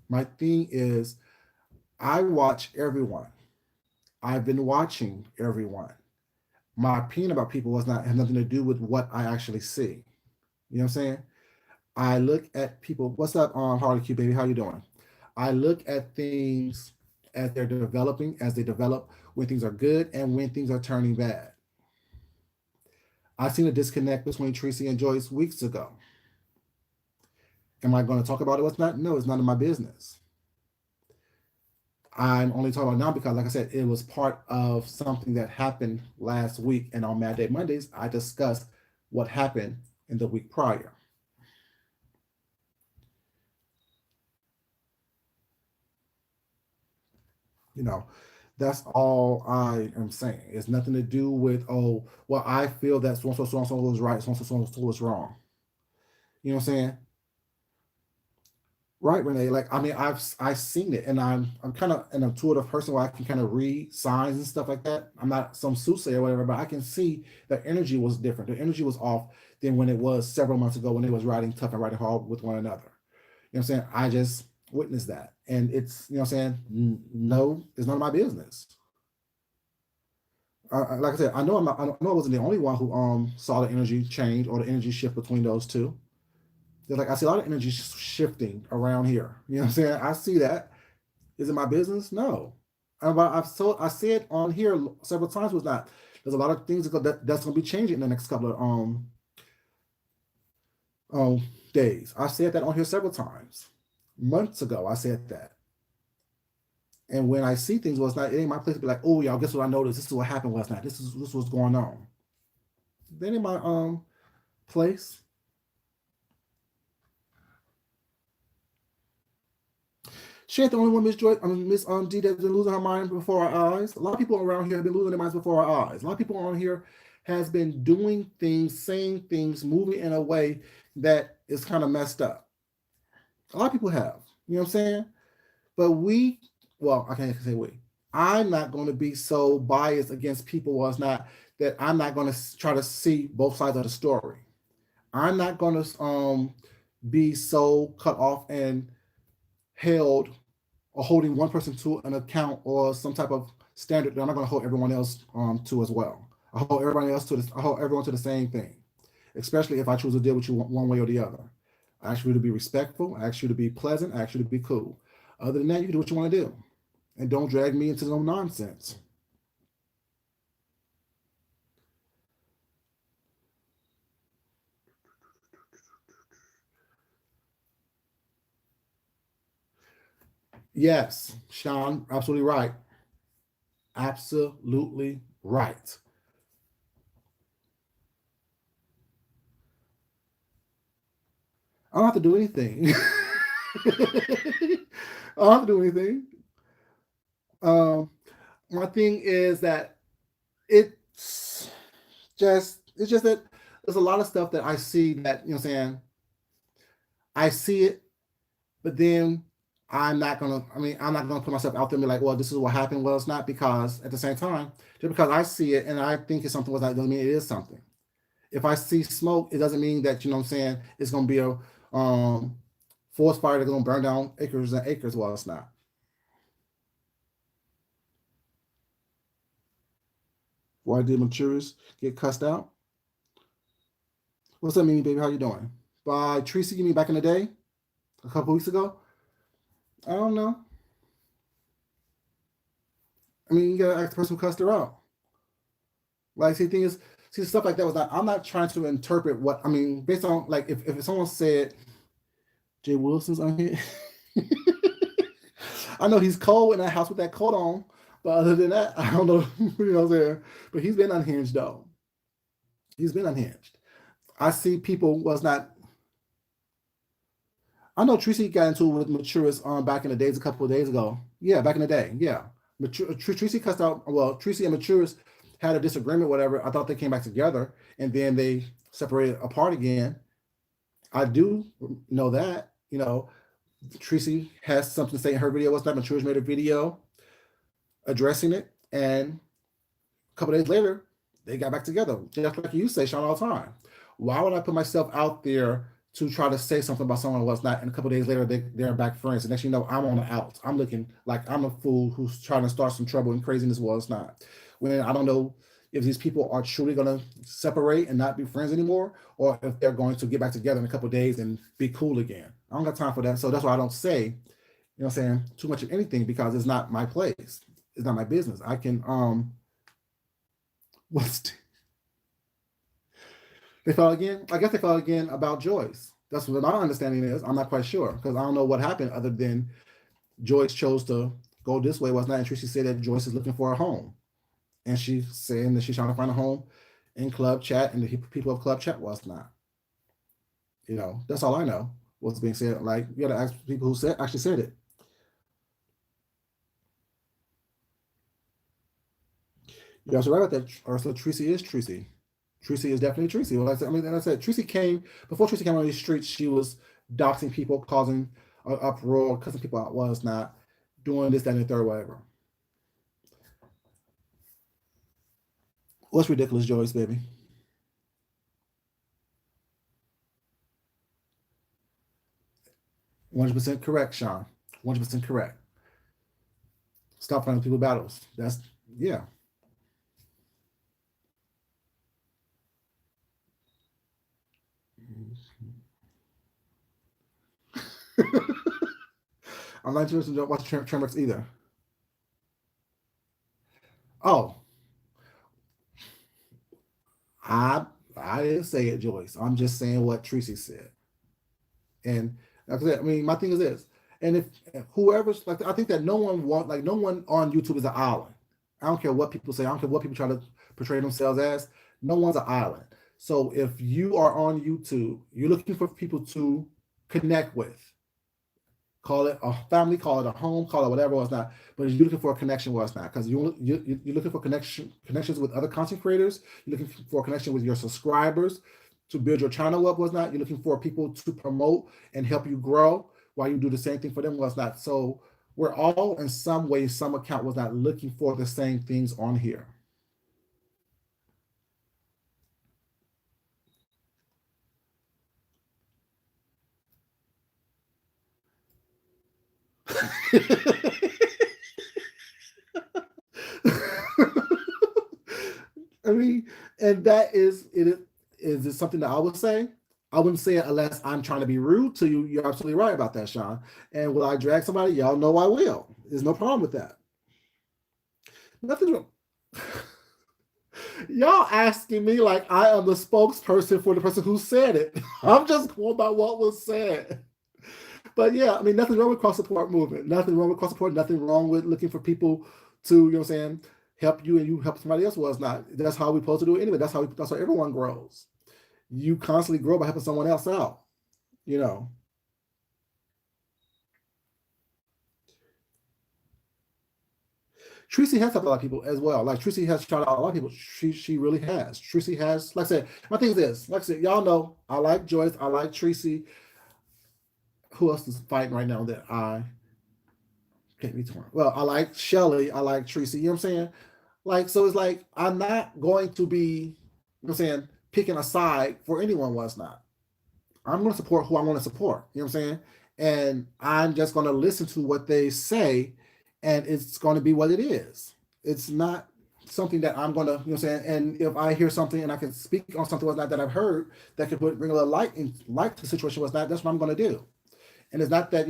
My thing is, I watch everyone. I've been watching everyone. My opinion about people was not have nothing to do with what I actually see. You know what I'm saying? I look at people. What's up, Harley Q baby? How you doing? I look at things as they're developing, as they develop, when things are good and when things are turning bad. I seen a disconnect between Tracy and Joyce weeks ago. Am I going to talk about it? What's not? No, it's none of my business. I'm only talking about now because, like I said, it was part of something that happened last week. And on Mad Day Mondays, I discussed what happened in the week prior. You know, that's all I am saying. It's nothing to do with, oh, well, I feel that so and so was right, so and so was wrong. You know what I'm saying? Right, Renee. Like, I mean, I've seen it, and I'm kind of an intuitive person where I can kind of read signs and stuff like that. I'm not some soothsayer or whatever, but I can see the energy was different. The energy was off than when it was several months ago when they was riding tough and riding hard with one another. You know what I'm saying? I just witnessed that, and it's you know what I'm saying. No, it's none of my business. Like I said, I know I wasn't the only one who saw the energy change or the energy shift between those two. They're like I see a lot of energy shifting around here. You know what I'm saying? I see that. Is it my business? No. But I said on here several times was not. There's a lot of things that's going to be changing in the next couple of um days. I said that on here several times. Months ago, I said that. And when I see things, well, it's not it ain't my place to be like, oh y'all, guess what I noticed? This is what happened last night. This was going on. That ain't my place. She ain't the only one, Miss Joy. I mean, Miss D that's been losing her mind before our eyes. A lot of people around here have been losing their minds before our eyes. A lot of people on here has been doing things, saying things, moving in a way that is kind of messed up. A lot of people have. You know what I'm saying? But well, I can't say we. I'm not going to be so biased against people was not that I'm not going to try to see both sides of the story. I'm not going to be so cut off and held or holding one person to an account or some type of standard that I'm not going to hold everyone else to as well. I hold everybody else to this. I hold everyone to the same thing, especially if I choose to deal with you one way or the other. I ask you to be respectful. I ask you to be pleasant. I ask you to be cool. Other than that, you can do what you want to do, and don't drag me into no nonsense. Yes, Sean, absolutely right. Absolutely right. I don't have to do anything. I don't have to do anything. Um, my thing is that it's it's just that there's a lot of stuff that I see that you know what I'm saying I see it, but then I'm not gonna put myself out there and be like, well, this is what happened. Well, it's not, because at the same time, just because I see it and I think it's something, was not, doesn't mean it is something. If I see smoke, it doesn't mean that, what I'm saying, it's gonna be a forest fire that's gonna burn down acres and acres. Well, it's not. Why did matures get cussed out? What's up, Mimi baby? How you doing? By Tracy, you mean back in the day, a couple weeks ago? I don't know. I mean, you gotta ask the person who cussed her out. Like, see, the thing is, see, stuff like that was not. I'm not trying to interpret what I mean based on, like, if someone said Jay Wilson's on here. I know he's cold in that house with that coat on, but other than that, I don't know. You know what I'm saying? But he's been unhinged though. He's been unhinged. I see people was not. I know Tracy got into it with Maturus back in the days, a couple of days ago. Yeah, back in the day. Yeah, Tracy cussed out. Well, Tracy and Maturus had a disagreement, whatever. I thought they came back together, and then they separated apart again. I do know that. Tracy has something to say in her video. What's that? Maturus made a video addressing it, and a couple days later, they got back together. Just like you say, Sean, all the time. Why would I put myself out there to try to say something about someone who was not, and a couple days later they're back friends? And next you know, I'm on the outs. I'm looking like I'm a fool who's trying to start some trouble and craziness. Well, it's not. When I don't know if these people are truly going to separate and not be friends anymore, or if they're going to get back together in a couple days and be cool again. I don't got time for that. So that's why I don't say, what I'm saying, too much of anything, because it's not my place. It's not my business. I can what's they felt again? I guess they felt again about Joyce. That's what my understanding is. I'm not quite sure, because I don't know what happened other than Joyce chose to go this way. Was not, and Tracy said that Joyce is looking for a home, and she's saying that she's trying to find a home in Club Chat, and the people of Club Chat was not. That's all I know. What's being said? Like, you got to ask people who actually said it. You're also right about that. Ursula, Tracy is Tracy. Tracy is definitely Tracy. Well, I said Tracy came before Tracy came on these streets. She was doxing people, causing an uproar, cussing people out. Was not doing this, that, and the third, whatever. What's ridiculous, Joyce, baby? 100% correct, Sean. 100% correct. Stop fighting people battles. That's yeah. I'm not interested in watching Tremors either. Oh, I I didn't say it, Joyce. I'm just saying what Tracy said. And like I said, I mean, my thing is this. And if whoever's like, I think that no one on YouTube is an island. I don't care what people say. I don't care what people try to portray themselves as. No one's an island. So if you are on YouTube, you're looking for people to connect with. Call it a family, call it a home, call it whatever it's not. But you're looking for a connection where it's not, because you're looking for connections with other content creators. You're looking for a connection with your subscribers to build your channel up. Was not. You're looking for people to promote and help you grow while you do the same thing for them. Was not. So we're all in some way, some account was not looking for the same things on here. I mean, and that is it. Is it something that I would say? I wouldn't say it unless I'm trying to be rude to you. You're absolutely right about that, Sean. And will I drag somebody? Y'all know I will. There's no problem with that. Nothing wrong. Y'all asking me like I am the spokesperson for the person who said it. I'm just going by what was said. But yeah, I mean, nothing wrong with cross support movement. Nothing wrong with cross support. Nothing wrong with looking for people to, what I'm saying, help you and you help somebody else. Well, it's not. That's how we're supposed to do it anyway. That's how everyone grows. You constantly grow by helping someone else out. You know. Tracy has helped a lot of people as well. Like Tracy has shot out a lot of people. She really has. Tracy has, like I said, my thing is this. Like I said, y'all know I like Joyce, I like Tracy. Who else is fighting right now that I pick me torn. Well, I like Shelly, I like Tracy, you know what I'm saying? Like, so it's like I'm not going to be, you know what I'm saying, picking a side for anyone was not. I'm going to support who I want to support. You know what I'm saying? And I'm just going to listen to what they say, and it's going to be what it is. It's not something that I'm going to, you know what I'm saying? And if I hear something and I can speak on something was not that I've heard that could bring a little light to the situation was not, that's what I'm going to do. And it's not that,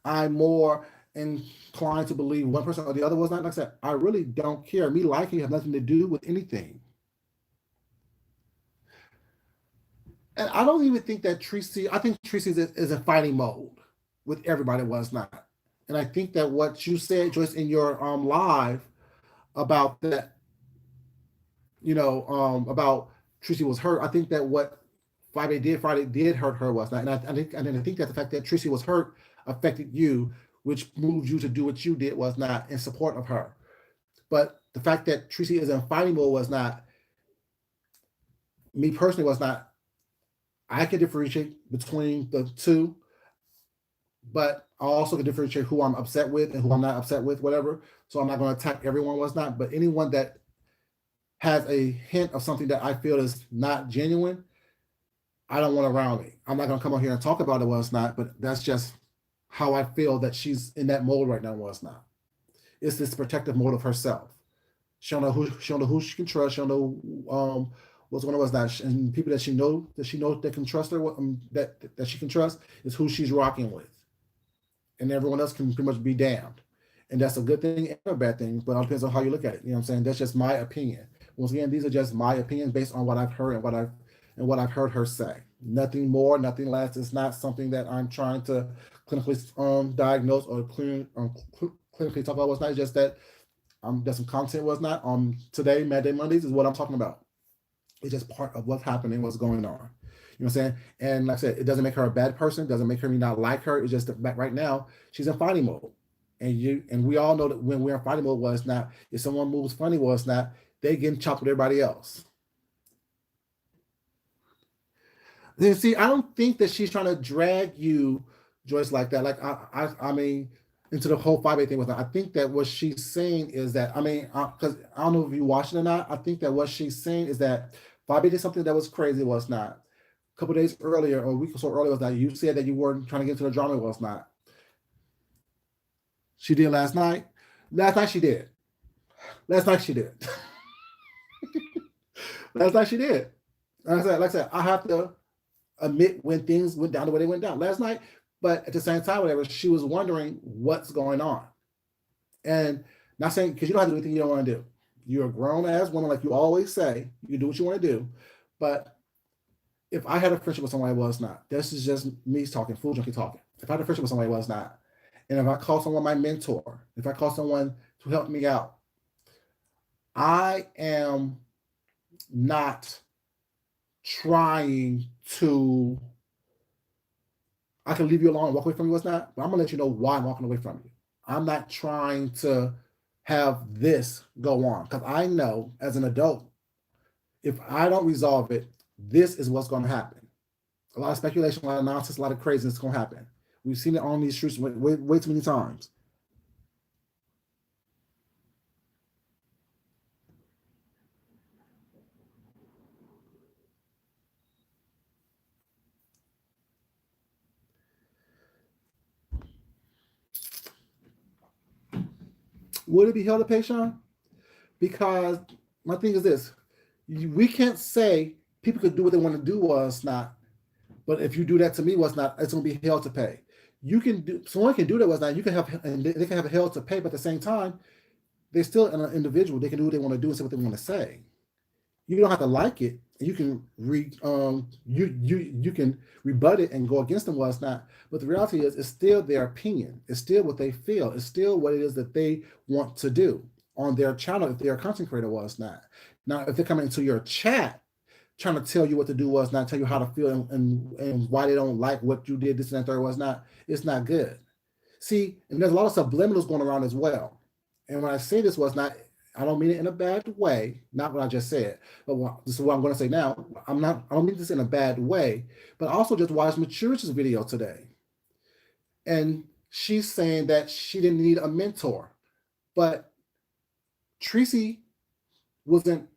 I'm more inclined to believe one person or the other was not. Like I said, I really don't care. Me liking you has nothing to do with anything. And I don't even think that I think Tracy is a fighting mode with everybody was not. And I think that what you said, Joyce, in your live about that, about Tracy was hurt. I think that what Friday did hurt her was not. And I think that the fact that Tracy was hurt affected you, which moved you to do what you did was not in support of her. But the fact that Tracy is in fighting mode was not, me personally was not. I can differentiate between the two, but I also can differentiate who I'm upset with and who I'm not upset with, whatever. So I'm not going to attack everyone was not, but anyone that has a hint of something that I feel is not genuine, I don't want around me. I'm not going to come on here and talk about it was not, but that's just how I feel that she's in that mode right now was not. It's this protective mode of herself. She don't know who she can trust. She don't know what's going on was that, and people that she knows that can trust her, that she can trust is who she's rocking with, and everyone else can pretty much be damned. And that's a good thing and a bad thing, but it depends on how you look at it. You know what I'm saying? That's just my opinion. Once again, these are just my opinions based on what I've heard and what I've heard her say. Nothing more, nothing less. It's not something that I'm trying to clinically diagnose or clinically talk about. What's not. It's just that there's some content was not on today, Monday Mondays is what I'm talking about. It's just part of what's happening, what's going on. You know what I'm saying? And like I said, it doesn't make her a bad person, doesn't make her me not like her. It's just that right now she's in fighting mode. And we all know that when we're in fighting mode, was not, if someone moves funny, was not, they getting chopped with everybody else. Then see, I don't think that she's trying to drag you, Joyce, like that. Like I mean, into the whole 5-8 thing with her. I think that what she's saying is that, I mean, because I don't know if you watched it or not. I think that what she's saying is that 5-8 did something that was crazy, was not. A couple days earlier, or a week or so earlier, was that you said that you weren't trying to get into the drama, was not. She did last night. Last night she did. Last night she did. Last night she did. Like I said, I have to admit when things went down the way they went down last night. But at the same time, whatever, she was wondering what's going on. And not saying, because you don't have to do anything you don't want to do. You're a grown ass woman, like you always say. You do what you want to do. But if I had a friendship with somebody, was not. This is just me talking, fool junkie talking. If I had a friendship with somebody, was not. And if I call someone my mentor, if I call someone to help me out, I am not trying to, I can leave you alone and walk away from you, what's not, but I'm gonna let you know why I'm walking away from you. I'm not trying to have this go on, because I know as an adult, if I don't resolve it, this is what's going to happen. A lot of speculation, a lot of nonsense, a lot of craziness is going to happen. We've seen it on these streets way too many times. Would it be hell to pay, Sean? Because my thing is this: we can't say people could do what they want to do, was not. But if you do that to me, was not, it's going to be hell to pay. You can do, someone can do that, was not. You can have, and they can have a hell to pay, but at the same time, they're still an individual. They can do what they want to do and say what they want to say. You don't have to like it. You can you can rebut it and go against them, was not. But the reality is, it's still their opinion. It's still what they feel. It's still what it is that they want to do on their channel. If they're a content creator, was not. Now, if they're coming into your chat trying to tell you what to do, was not, tell you how to feel and why they don't like what you did, this and that, third, was not, it's not good. See, and there's a lot of subliminals going around as well. And when I say this, was not, I don't mean it in a bad way, not what I just said, but this is what I'm going to say now. I don't mean this in a bad way, but also just watched Maturity's video today. And she's saying that she didn't need a mentor. But Tracy wasn't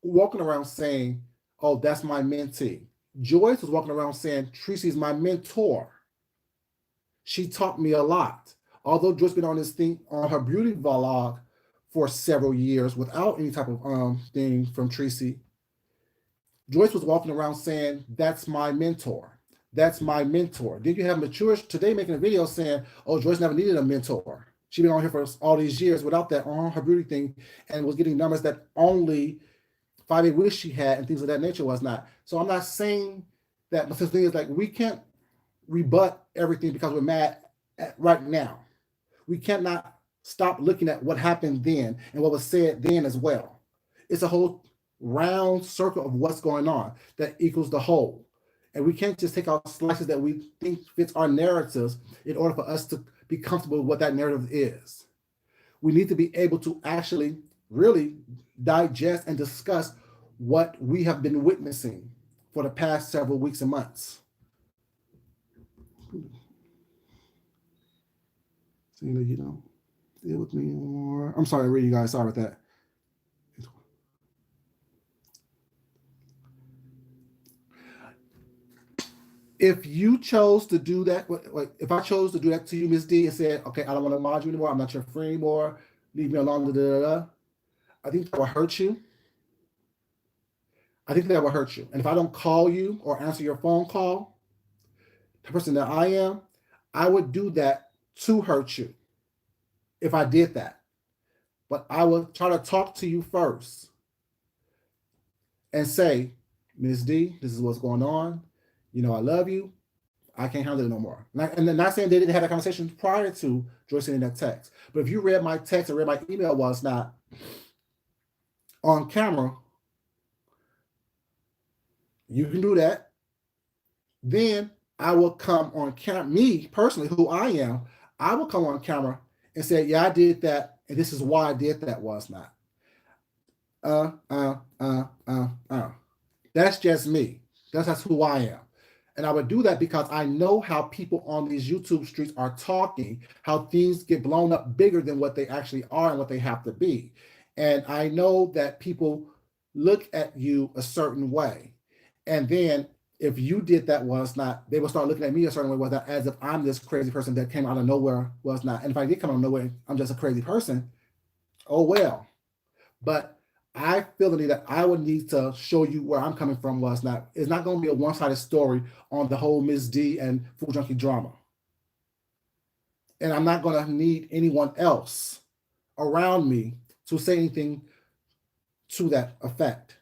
walking around saying, "Oh, that's my mentee." Joyce was walking around saying, "Tracy's my mentor. She taught me a lot." Although Joyce been on this thing on her beauty vlog for several years without any type of thing from Tracy, Joyce was walking around saying, "That's my mentor. That's my mentor." Then you have Mature today making a video saying, "Oh, Joyce never needed a mentor. She's been on here for all these years without that on her beauty thing and was getting numbers that only 5A wish she had and things of that nature was not." So I'm not saying that, but the thing is, like, we can't rebut everything because we're mad at right now. We cannot stop looking at what happened then and what was said then as well. It's a whole round circle of what's going on that equals the whole. And we can't just take out slices that we think fits our narratives in order for us to be comfortable with what that narrative is. We need to be able to actually really digest and discuss what we have been witnessing for the past several weeks and months. Seeing that you don't deal with me anymore. I'm sorry, read you guys. Sorry about that. If you chose to do that, like if I chose to do that to you, Miss D, and said, "Okay, I don't want to mod you anymore. I'm not your friend anymore. Leave me alone." Da, da, da, da, I think that will hurt you. I think that will hurt you. And if I don't call you or answer your phone call, the person that I am, I would do that to hurt you if I did that. But I will try to talk to you first and say, "Ms. D, this is what's going on. You know, I love you. I can't handle it no more." And then not saying they didn't have that conversation prior to Joyce sending that text. But if you read my text or read my email while it's not on camera, you can do that. Then I will come on camera, me personally, who I am, I will come on camera and say, "Yeah, I did that, and this is why I did that was not." That's just me. That's who I am. And I would do that because I know how people on these YouTube streets are talking, how things get blown up bigger than what they actually are and what they have to be. And I know that people look at you a certain way. And then if you did that was not, they will start looking at me a certain way was not, as if I'm this crazy person that came out of nowhere was not. And if I did come out of nowhere, I'm just a crazy person. Oh well. But I feel the need that I would need to show you where I'm coming from was not. It's not going to be a one-sided story on the whole Ms. D and Food Junkie drama. And I'm not going to need anyone else around me to say anything to that effect.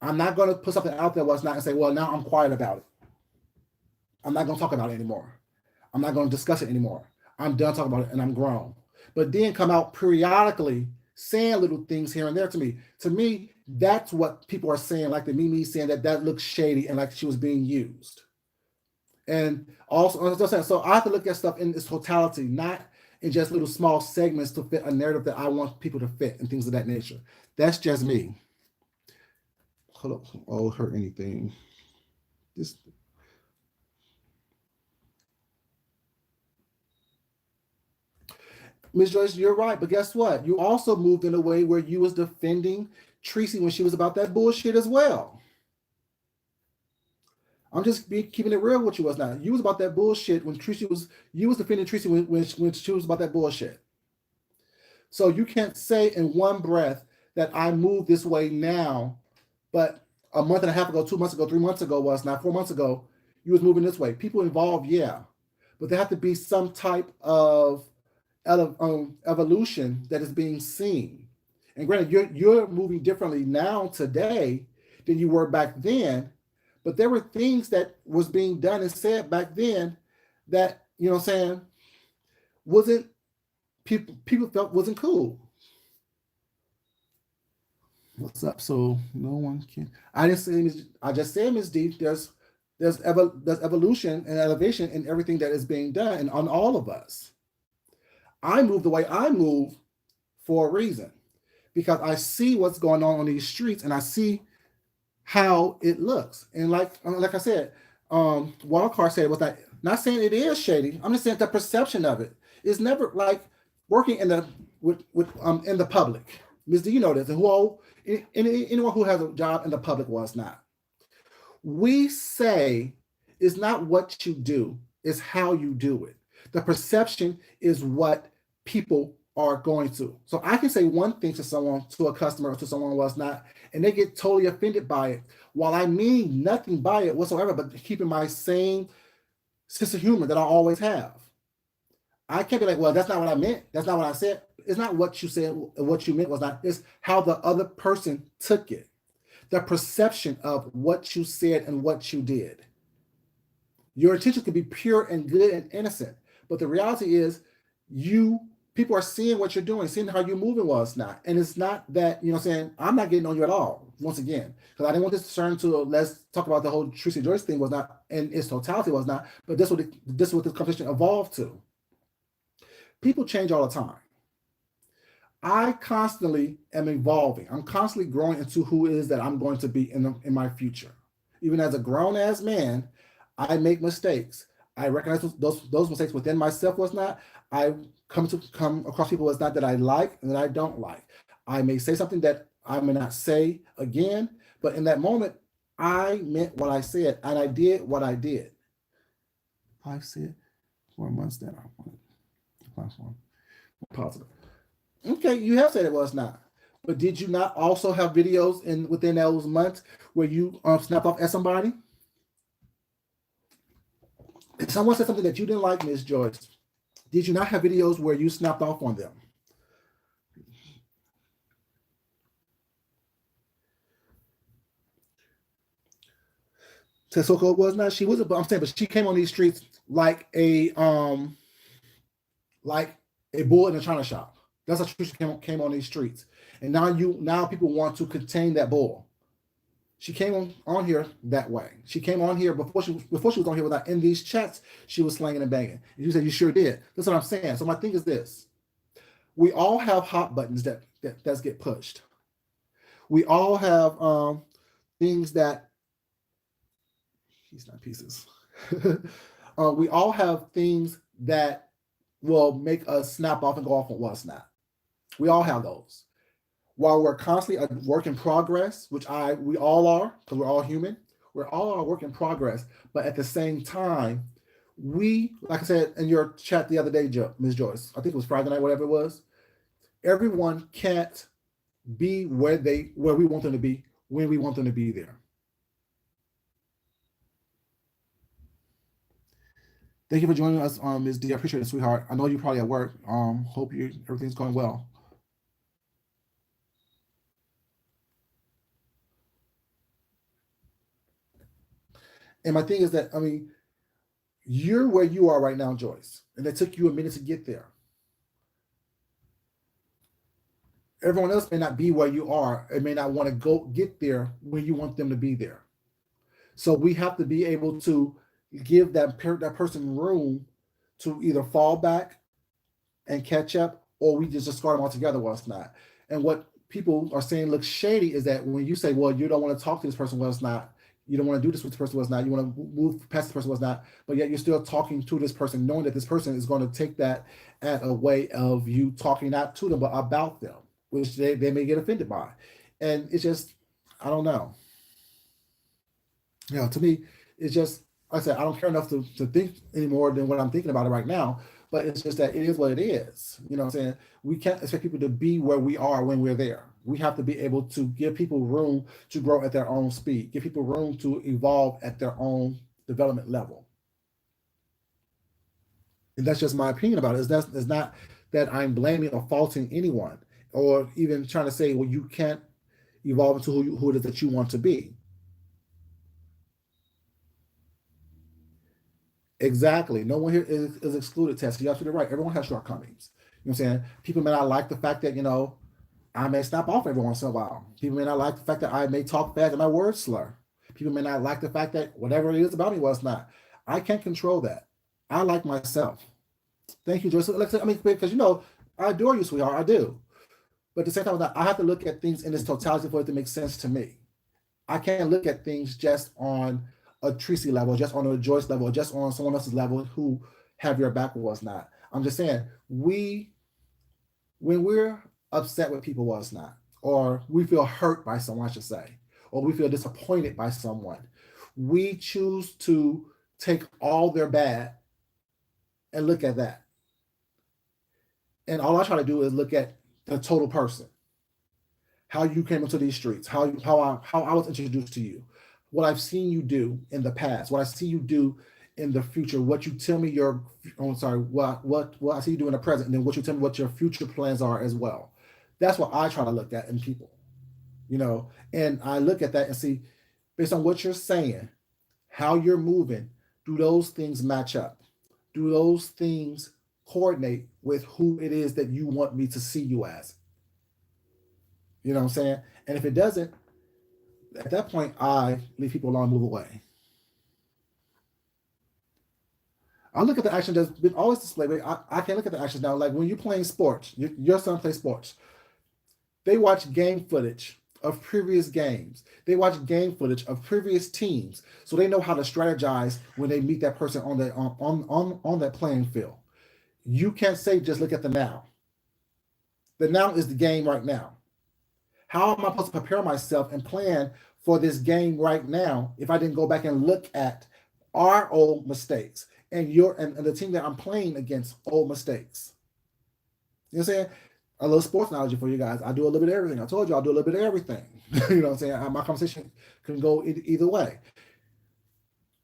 I'm not going to put something out there was not and say, "Well, now I'm quiet about it. I'm not going to talk about it anymore. I'm not going to discuss it anymore. I'm done talking about it and I'm grown." But then come out periodically saying little things here and there to me. To me, that's what people are saying, like the Mimi saying that looks shady and like she was being used. And also, so I have to look at stuff in its totality, not in just little small segments to fit a narrative that I want people to fit and things of that nature. That's just me. Hold up, oh, hurt anything. This. Ms. Joyce, you're right, but guess what? You also moved in a way where you was defending Tracy when she was about that bullshit as well. I'm just keeping it real with you was not. You was about that bullshit when Tracy was. You was defending Tracy when she was about that bullshit. So you can't say in one breath that I moved this way now, but a month and a half ago, 2 months ago, 3 months ago was not 4 months ago. You was moving this way. People involved, yeah, but there have to be some type of evolution that is being seen. And granted, you're moving differently now today than you were back then, but there were things that was being done and said back then that, you know what I'm saying, wasn't people felt wasn't cool. What's up? So no one can. I didn't say. I just said, Ms. D. There's evolution and elevation in everything that is being done and on all of us. I move the way I move for a reason, because I see what's going on these streets and I see how it looks. And like I said, Wildcard said was that Not saying it is shady. I'm just saying the perception of it is never like working in the with in the public. Miss, do you know this? And anyone who has a job in the public was not. We say is not what you do, it's how you do it. The perception is what people are going to. So I can say one thing to someone, to a customer, or to someone who was not, and they get totally offended by it. While I mean nothing by it whatsoever, but keeping my same sense of humor that I always have. I can't be like, well, that's not what I meant. That's not what I said. It's not what you said, what you meant was not. It's how the other person took it. The perception of what you said and what you did. Your intention could be pure and good and innocent, but the reality is, you people are seeing what you're doing, seeing how you're moving while it's not. And it's not that, you know what I'm saying, I'm not getting on you at all, once again. Because I didn't want this to turn to let's talk about the whole Tracy Joyce thing was not, and its totality was not, but this is what this conversation evolved to. People change all the time. I constantly am evolving. I'm constantly growing into who it is that I'm going to be in my future. Even as a grown ass man, I make mistakes. I recognize those mistakes within myself was not. I come across people was not that I like and that I don't like. I may say something that I may not say again, but in that moment, I meant what I said and I did what I did. I've said 4 months that I wanted. Positive. Okay, you have said it was not. But did you not also have videos within those months where you snapped off at somebody? If someone said something that you didn't like, Miss Joyce, did you not have videos where you snapped off on them? Tesoko was not. She wasn't. But I'm saying, but she came on these streets like a bull in a china shop. That's how she came on these streets. And now people want to contain that bull. She came on here that way. She came on here before she was on here without in these chats. She was slanging and banging. And you said you sure did. That's what I'm saying. So my thing is this: we all have hot buttons that get pushed. We all have things that he's not pieces. We all have things that will make us snap off and go off on what's not. We all have those. While we're constantly a work in progress, which we all are, because we're all human, we're all a work in progress. But at the same time, like I said in your chat the other day, Ms. Joyce, I think it was Friday night, whatever it was, everyone can't be where we want them to be when we want them to be there. Thank you for joining us, Ms. D. I appreciate it, sweetheart. I know you're probably at work. Hope everything's going well. And my thing is that, I mean, you're where you are right now, Joyce, and it took you a minute to get there. Everyone else may not be where you are and may not want to go get there when you want them to be there. So we have to be able to give that person room to either fall back and catch up, or we just discard them altogether while it's not. And what people are saying looks shady is that when you say, well, you don't want to talk to this person while it's not, you don't want to do this with this person was not, you want to move past this person was not, but yet you're still talking to this person, knowing that this person is going to take that as a way of you talking not to them, but about them, which they may get offended by. And it's just, I don't know. To me, it's just, like I said, I don't care enough to think anymore than what I'm thinking about it right now. But it's just that it is what it is. You know what I'm saying? We can't expect people to be where we are when we're there. We have to be able to give people room to grow at their own speed, give people room to evolve at their own development level. And that's just my opinion about it. It's not that I'm blaming or faulting anyone or even trying to say, well, you can't evolve into who it is that you want to be. Exactly. No one here is excluded, Tess. You're absolutely right. Everyone has shortcomings. You know what I'm saying? People may not like the fact that, I may snap off every once in a while. People may not like the fact that I may talk fast and my words slur. People may not like the fact that whatever it is about me was not. I can't control that. I like myself. Thank you, Joyce. I mean, because I adore you, sweetheart. I do. But at the same time, I have to look at things in its totality for it to make sense to me. I can't look at things just on a Tracy level, just on a Joyce level, just on someone else's level who have your back was not. I'm just saying, when we're upset with people was not, or we feel hurt by someone, I should say, or we feel disappointed by someone, we choose to take all their bad and look at that. And all I try to do is look at the total person, how you came into these streets, how I was introduced to you, what I've seen you do in the past, what I see you do in the future, what you tell me your, oh, sorry, what I see you do in the present, and then what you tell me what your future plans are as well. That's what I try to look at in people, and I look at that and see, based on what you're saying, how you're moving, do those things match up? Do those things coordinate with who it is that you want me to see you as? You know what I'm saying? And if it doesn't, at that point, I leave people alone and move away. I look at the action that's been always displayed. I can look at the actions now. Like when you're playing sports, your son plays sports. They watch game footage of previous games. They watch game footage of previous teams, so they know how to strategize when they meet that person on that playing field. You can't say just look at the now. The now is the game right now. How am I supposed to prepare myself and plan for this game right now if I didn't go back and look at our old mistakes and the team that I'm playing against old mistakes? You know what I'm saying? A little sports analogy for you guys. I do a little bit of everything. I told you I do a little bit of everything. You know what I'm saying? My conversation can go either way.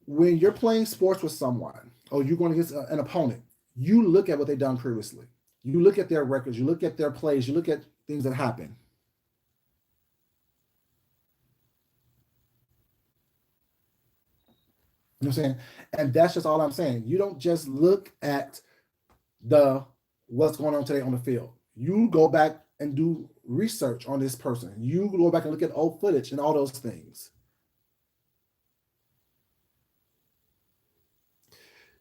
When you're playing sports with someone or you're going against an opponent, you look at what they've done previously. You look at their records. You look at their plays. You look at things that happen. You know what I'm saying? And that's just all I'm saying. You don't just look at the what's going on today on the field. You go back and do research on this person. You go back and look at old footage and all those things.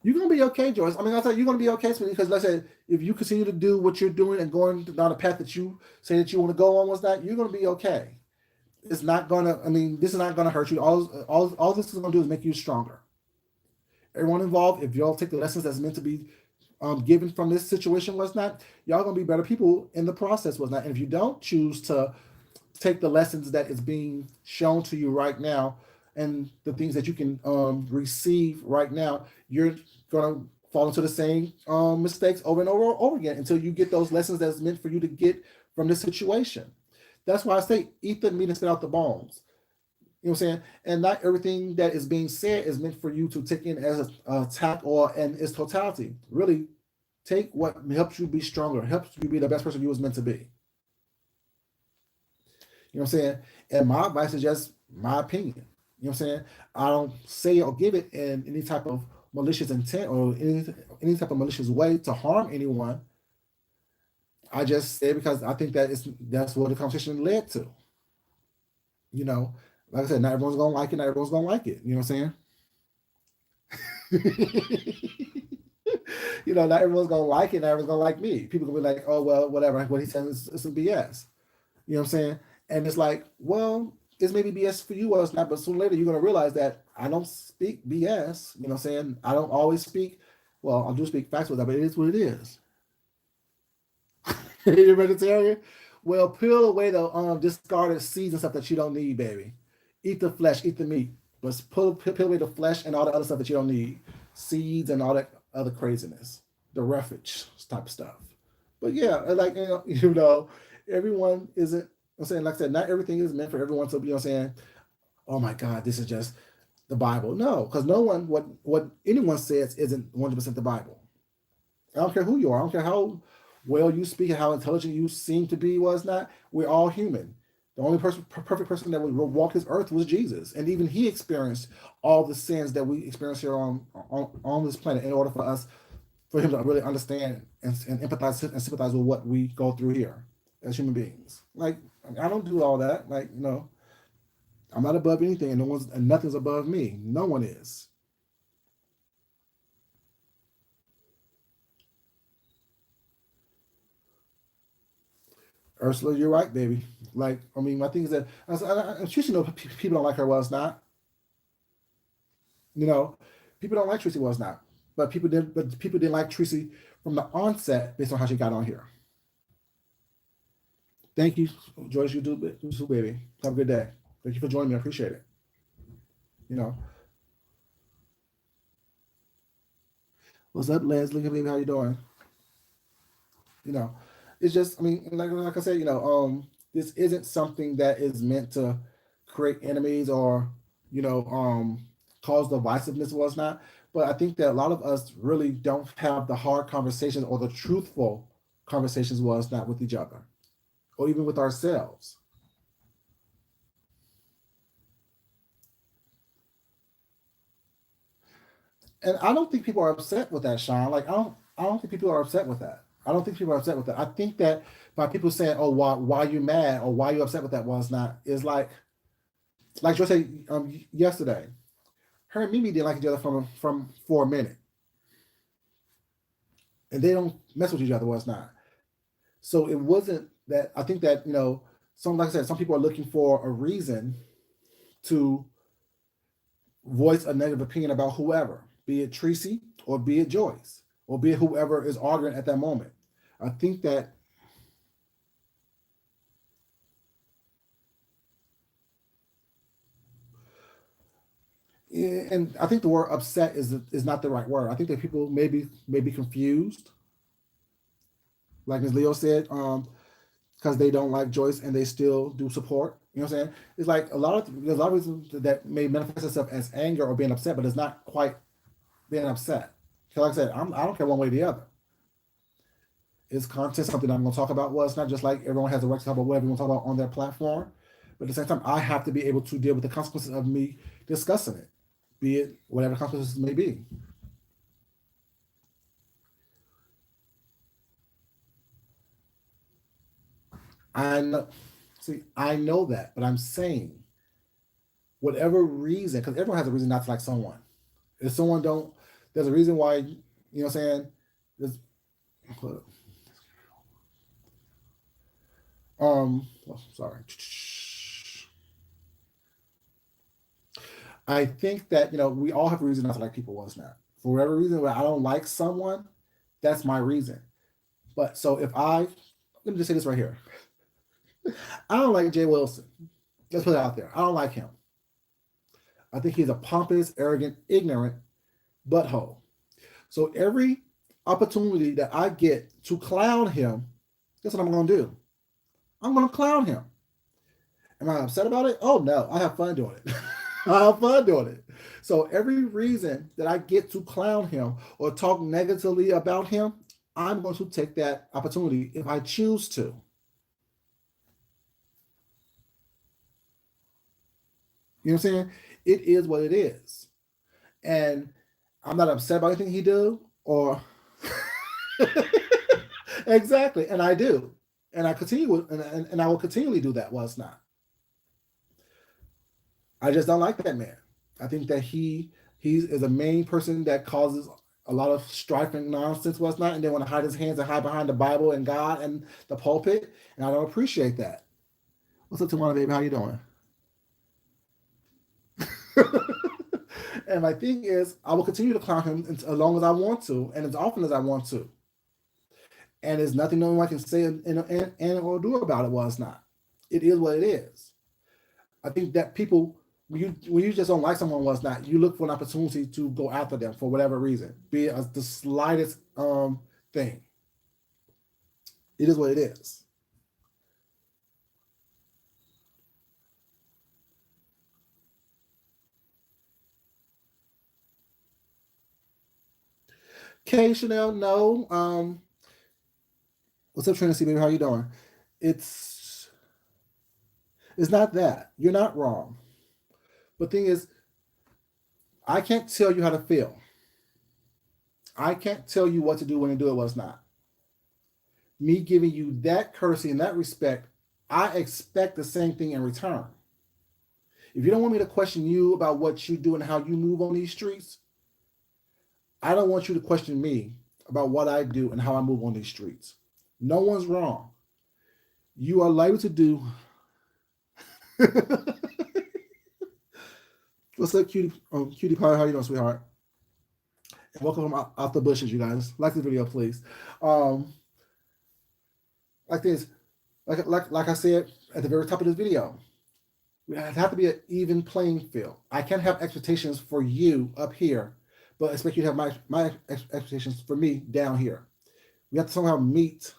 You're gonna be okay, Joyce. I mean, I thought you're gonna be okay, because like I said, if you continue to do what you're doing and going down the path that you say that you want to go on, was that you're gonna be okay. It's not gonna. I mean, this is not gonna hurt you. All this is gonna do is make you stronger. Everyone involved, if y'all take the lessons that's meant to be given from this situation, was not, y'all gonna be better people in the process, was not. And if you don't choose to take the lessons that is being shown to you right now and the things that you can receive right now, you're gonna fall into the same mistakes over and over again until you get those lessons that's meant for you to get from this situation. That's why I say eat the meat and spit out the bones. You know what I'm saying? And not everything that is being said is meant for you to take in as an attack or in its totality. Really take what helps you be stronger, helps you be the best person you was meant to be. You know what I'm saying? And my advice is just my opinion. You know what I'm saying? I don't say or give it in any type of malicious intent or any type of malicious way to harm anyone. I just say it because I think that's what the conversation led to. You know, like I said, not everyone's gonna like it, not everyone's gonna like it. You know what I'm saying? Not everyone's gonna like it, not everyone's gonna like me. People gonna be like, oh well, whatever, what he says is some BS. You know what I'm saying? And it's like, well, it's maybe BS for you or it's not, but sooner or later you're gonna realize that I don't speak BS. You know what I'm saying? I don't always speak, well, I do speak facts with that, but it is what it is. You're vegetarian? Well, peel away the discarded seeds and stuff that you don't need, baby. Eat the flesh, eat the meat, but peel away the flesh and all the other stuff that you don't need, seeds and all that other craziness, the roughage type of stuff. But yeah, like everyone isn't. I'm saying, like I said, not everything is meant for everyone to be. Saying, oh my God, this is just the Bible. No, because no one, what anyone says isn't 100% the Bible. I don't care who you are. I don't care how well you speak and how intelligent you seem to be. Was not. We're all human. The only perfect person that would walk this earth was Jesus, and even he experienced all the sins that we experience here on this planet in order for him to really understand and empathize and sympathize with what we go through here as human beings. Like, I don't do all that. Like, I'm not above anything, and nothing's above me. No one is. Ursula, you're right, baby. Like, I mean, my thing is that I'm sure people don't like her. Well, it's not. You know, people don't like Tracy was not, but people didn't like Tracy from the onset based on how she got on here. Thank you, Joyce. You too, baby. Have a good day. Thank you for joining me. I appreciate it. You know, what's up, Leslie? Baby, how you doing? You know, it's just, I mean, like I said, this isn't something that is meant to create enemies or, you know, cause divisiveness or whatnot. But I think that a lot of us really don't have the hard conversations or the truthful conversations was not with each other or even with ourselves. And I don't think people are upset with that, Sean. Like I don't think people are upset with that. I don't think people are upset with that. I think that by people saying, "Oh, why you mad or why you upset with that?" was not is like Joe said yesterday. Her and Mimi didn't like each other from for a minute, and they don't mess with each other. Was not. So it wasn't that. I think that some like I said, some people are looking for a reason to voice a negative opinion about whoever, be it Tracy or be it Joyce or be it whoever is arguing at that moment. I think that, and I think the word upset is not the right word. I think that people may be confused, like Ms. Leo said, because they don't like Joyce and they still do support. You know what I'm saying? It's like there's a lot of reasons that may manifest itself as anger or being upset, but it's not quite being upset. Because like I said, I don't care one way or the other. Is content something I'm going to talk about? Well, it's not just like everyone has a right to talk about whatever you want to talk about on their platform, but at the same time, I have to be able to deal with the consequences of me discussing it, be it whatever the consequences may be. I know, see, I know that, but I'm saying whatever reason, because everyone has a reason not to like someone. If someone don't, there's a reason why. You know what I'm saying? There's, sorry. I think that we all have a reason not to like people once now. For whatever reason, when I don't like someone, that's my reason. But so if let me just say this right here. I don't like Jay Wilson. Let's put it out there. I don't like him. I think he's a pompous, arrogant, ignorant butthole. So every opportunity that I get to clown him, guess what I'm going to do? I'm going to clown him. Am I upset about it? Oh no, I have fun doing it. I have fun doing it. So every reason that I get to clown him or talk negatively about him, I'm going to take that opportunity if I choose to. You know what I'm saying? It is what it is. And I'm not upset about anything he do or exactly. And I do. And I continue and I will continually do that while it's not. I just don't like that man. I think that he is a main person that causes a lot of strife and nonsense, what's not, and then want to hide his hands and hide behind the Bible and God and the pulpit, and I don't appreciate that. What's up, Tawana, baby? How you doing? And my thing is, I will continue to clown him as long as I want to, and as often as I want to, and there's nothing no one can say and or do about it. Well, it's not. It is what it is. I think that people when you just don't like someone was not, you look for an opportunity to go after them for whatever reason, be it the slightest thing. It is what it is. Okay, Chanel, no. What's up, Trinity, baby? How you doing? It's it's not that. You're not wrong. But the thing is, I can't tell you how to feel. I can't tell you what to do when to do it, what's not. Me giving you that courtesy and that respect, I expect the same thing in return. If you don't want me to question you about what you do and how you move on these streets, I don't want you to question me about what I do and how I move on these streets. No one's wrong. You are liable to do. What's up, cutie pie? How you doing, sweetheart? And welcome from out the bushes, you guys. Like the video, please. Um, like this, like I said at the very top of this video, it have to be an even playing field. I can't have expectations for you up here, but expect you to have my expectations for me down here. We have to somehow meet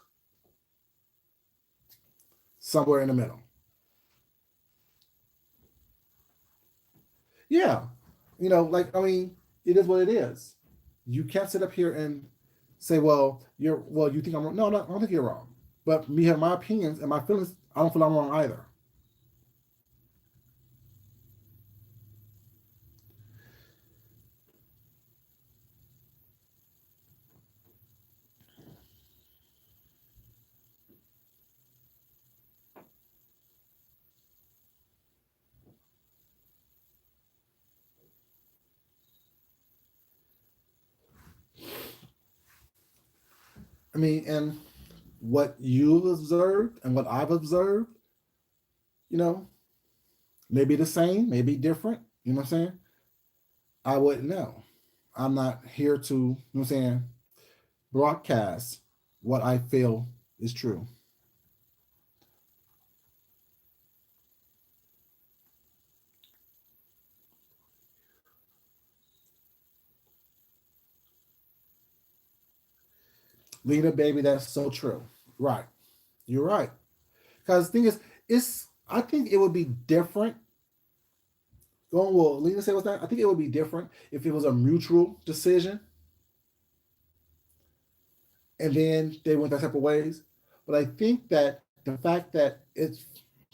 somewhere in the middle. Yeah, like I mean, it is what it is. You can't sit up here and say, you think I'm wrong. No, I don't think you're wrong. But me have my opinions and my feelings. I don't feel I'm wrong either. I mean, and what you've observed and what I've observed, you know, maybe the same, maybe different. You know what I'm saying? I wouldn't know. I'm not here to, what I'm saying, broadcast what I feel is true. Lena, baby, that's so true. Right. You're right. Because the thing is, I think it would be different. Lena said what's that? I think it would be different if it was a mutual decision and then they went their separate ways. But I think that the fact that it's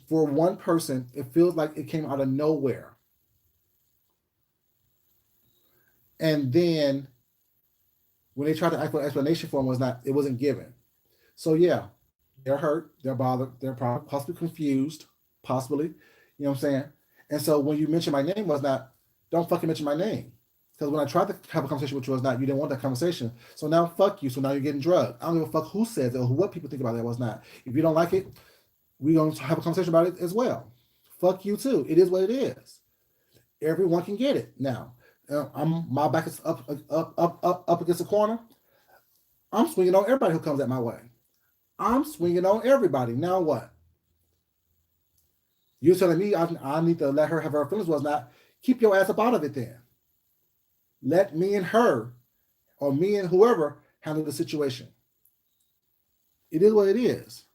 for one person, it feels like it came out of nowhere. And then when they tried to ask for an explanation for him, it wasn't given. So yeah, they're hurt, they're bothered, they're probably possibly confused, possibly. You know what I'm saying? And so when you mention my name was not, don't fucking mention my name. Because when I tried to have a conversation with you was not, you didn't want that conversation. So now fuck you. So now you're getting drugged. I don't give a fuck who says it or what people think about it was not. If you don't like it, we're gonna have a conversation about it as well. Fuck you too. It is what it is. Everyone can get it now. My back is up against the corner. I'm swinging on everybody who comes at my way. I'm swinging on everybody. Now what? You're telling me I need to let her have her feelings? Was not. Keep your ass up out of it then. Let me and her, or me and whoever, handle the situation. It is what it is.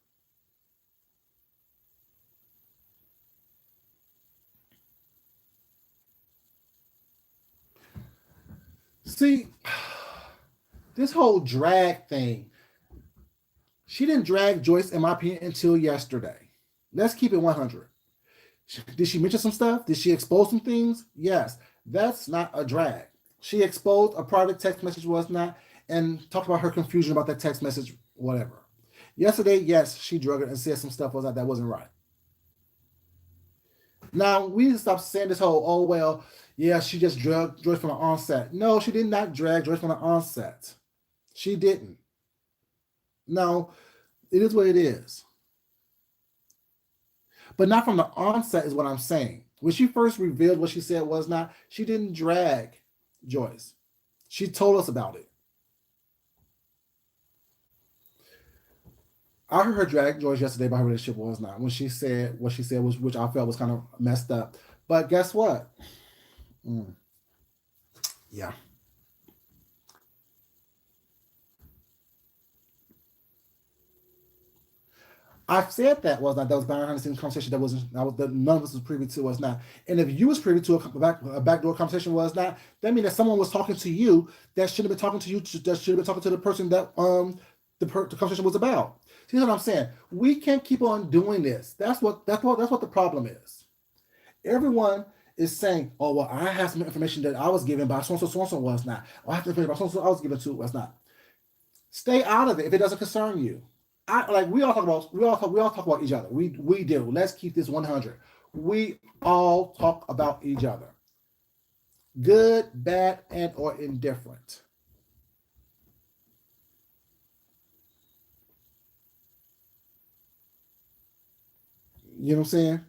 See, this whole drag thing, she didn't drag Joyce, in my opinion, until yesterday. Let's keep it 100. Did she mention some stuff? Did she expose some things? Yes. That's not a drag. She exposed a private text message, was not, and talked about her confusion about that text message, whatever. Yesterday, yes, she drug it and said some stuff that wasn't right. Now we need to stop saying this whole, oh well, yeah, she just drugged Joyce from the onset. No, she did not drag Joyce from the onset. She didn't. Now, it is what it is. But not from the onset is what I'm saying. When she first revealed what she said was not, she didn't drag Joyce. She told us about it. I heard her drag Joyce yesterday about her relationship was not when she said what she said was, which I felt was kind of messed up. But guess what? Mm, yeah. I said that was behind the scenes conversation that none of us was privy to was not. And if you was privy to a backdoor conversation was not, that means that someone was talking to you that shouldn't have been talking to you, that should have been talking to the person that the conversation was about. See what I'm saying? We can't keep on doing this. That's what the problem is. Everyone is saying, "Oh well, I have some information that I was given by so and so was not. Or I have information by so I was given to was not." Stay out of it if it doesn't concern you. We all talk about each other. We do. Let's keep this 100. We all talk about each other. Good, bad, and or indifferent. You know what I'm saying?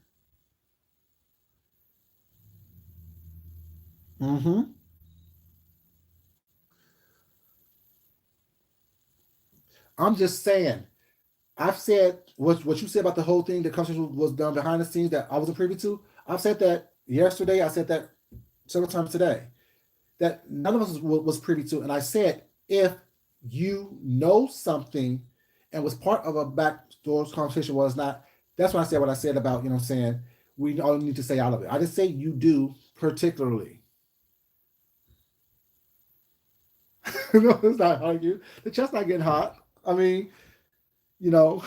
Mm-hmm. I'm just saying. I've said what you said about the whole thing. The conversation was done behind the scenes that I wasn't privy to. I've said that yesterday. I said that several times today. That none of us was privy to. And I said, if you know something and was part of a backdoor conversation was not, that's when I said what I said about, you know what I'm saying, we all need to stay out of it. I didn't say you do particularly. No, it's not argue. The chest's not getting hot. I mean, you know,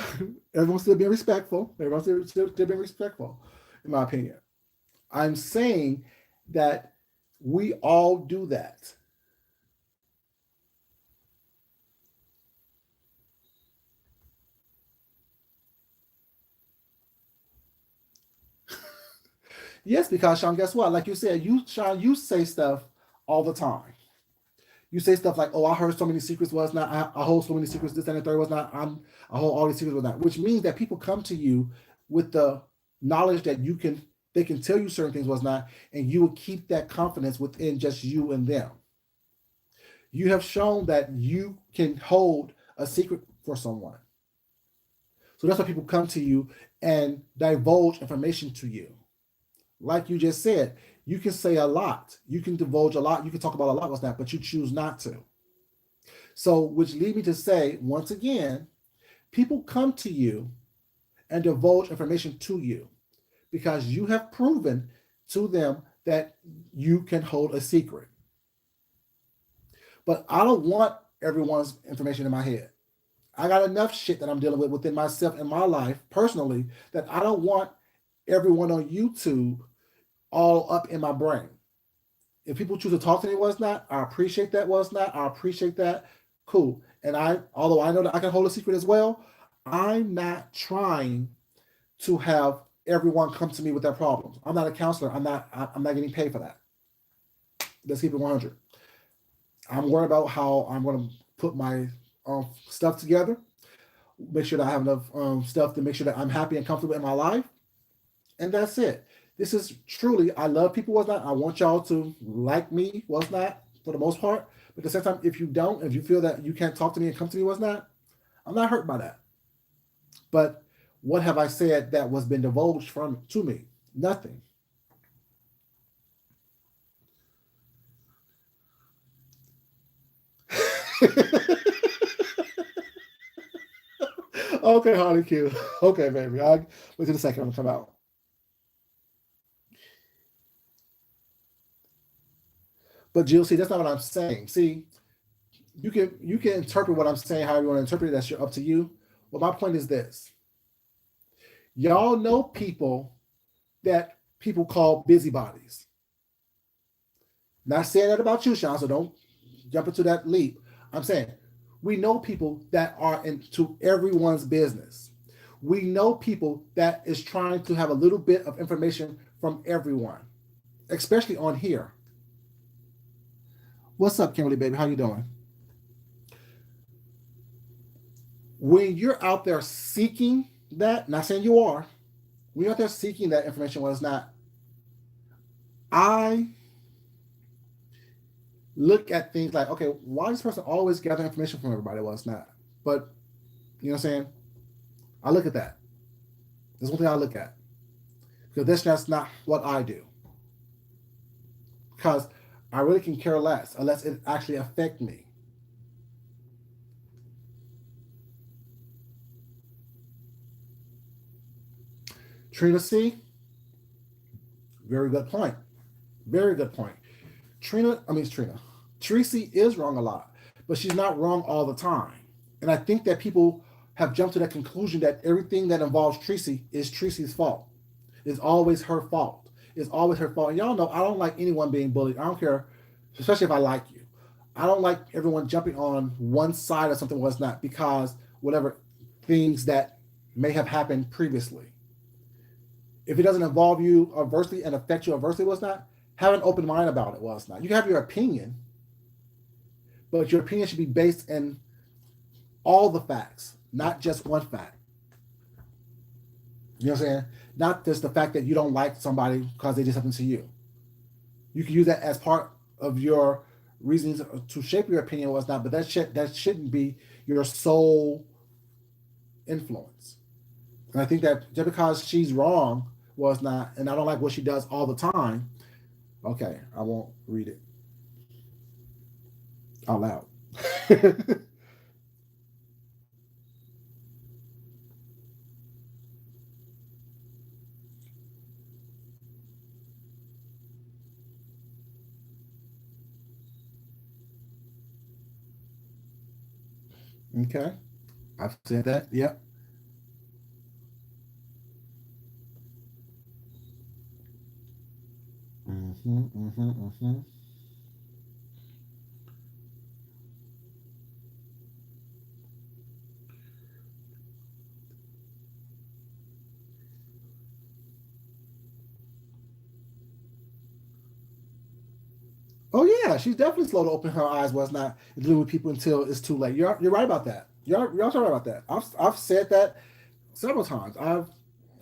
everyone's still being respectful. Everyone's still being respectful, in my opinion. I'm saying that we all do that. Yes, because Sean, guess what? Like you said, Sean, you say stuff all the time. You say stuff like, "Oh, I heard so many secrets was not. I hold so many secrets. This and the third was not. I hold all these secrets was not." Which means that people come to you with the knowledge that they can tell you certain things was not, and you will keep that confidence within just you and them. You have shown that you can hold a secret for someone. So that's why people come to you and divulge information to you. Like you just said, you can say a lot, you can divulge a lot, you can talk about a lot with that, but you choose not to. So, which lead me to say, once again, people come to you and divulge information to you because you have proven to them that you can hold a secret. But I don't want everyone's information in my head. I got enough shit that I'm dealing with within myself and my life personally that I don't want everyone on YouTube all up in my brain. If people choose to talk to me, was not, I appreciate that. Was not, I appreciate that. Cool. And although I know that I can hold a secret as well, I'm not trying to have everyone come to me with their problems. I'm not a counselor. I'm not getting paid for that. Let's keep it 100. I'm worried about how I'm going to put my stuff together. Make sure that I have enough stuff to make sure that I'm happy and comfortable in my life, and that's it. This is truly, I love people, was not. I want y'all to like me, was not, for the most part. But at the same time, if you don't, if you feel that you can't talk to me and come to me, was not, I'm not hurt by that. But what have I said that was been divulged from to me? Nothing. Okay, Harley Q. Okay, baby. I'll wait till the second one come out. But Jill, see, that's not what I'm saying. See, you can interpret what I'm saying however you want to interpret it. That's up to you. But my point is this: y'all know people that people call busybodies. Not saying that about you, Sean. So don't jump into that leap. I'm saying we know people that are into everyone's business. We know people that is trying to have a little bit of information from everyone, especially on here. What's up, Kimberly, baby? How you doing? When you're out there seeking that, not saying you are, when you're out there seeking that information, well, it's not. I look at things like, okay, why is this person always gathering information from everybody? Well, it's not. But you know what I'm saying? I look at that. That's one thing I look at because that's just not what I do. Because I really can care less unless it actually affect me. Trina C, very good point. Very good point. Trina. Tracy is wrong a lot, but she's not wrong all the time. And I think that people have jumped to that conclusion that everything that involves Tracy is Tracy's fault. It's always her fault. It's always her fault. And y'all know I don't like anyone being bullied. I don't care, especially if I like you. I don't like everyone jumping on one side of something was not because whatever things that may have happened previously. If it doesn't involve you adversely and affect you adversely, was not, have an open mind about it, was not. You can have your opinion, but your opinion should be based in all the facts, not just one fact. You know what I'm saying? Not just the fact that you don't like somebody because they did something to you. You can use that as part of your reasons to shape your opinion was not, but that shouldn't be your sole influence. And I think that just because she's wrong was not, and I don't like what she does all the time. Okay, I won't read it out loud. Okay, I've said that. Yep. Mm-hmm, mm-hmm, mm-hmm. Oh yeah, she's definitely slow to open her eyes. Was not dealing with people until it's too late. You're right about that. You're also right about that. I've said that several times. I've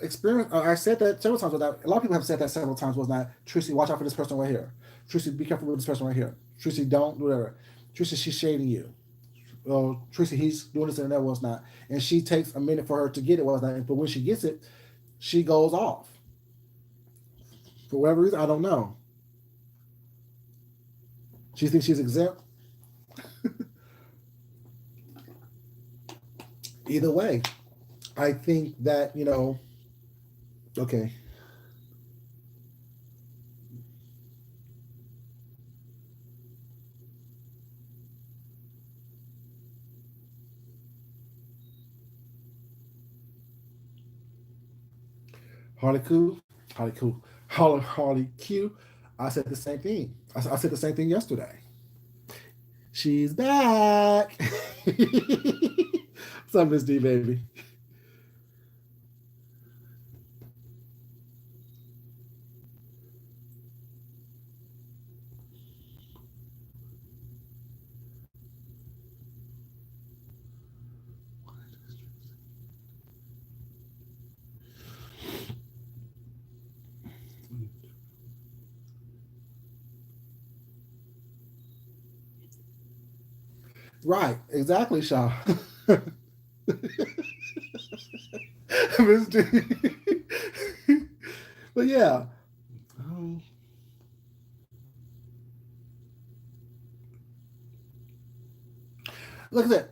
experienced. I said that several times. Without a lot of people have said that several times. Was not Tracy. Watch out for this person right here. Tracy, be careful with this person right here. Tracy, don't do whatever. Tracy, she's shading you. Tracy, he's doing this and that was not. And she takes a minute for her to get it was not. But when she gets it, she goes off for whatever reason. I don't know. She thinks she's exempt. Either way, I think that okay, Harley Q, Harley Q, Harley Q. I said the same thing. I said the same thing yesterday. She's back. What's up, Miss D, baby? Right, exactly, Shaw. Miss D. But yeah, um, look at that.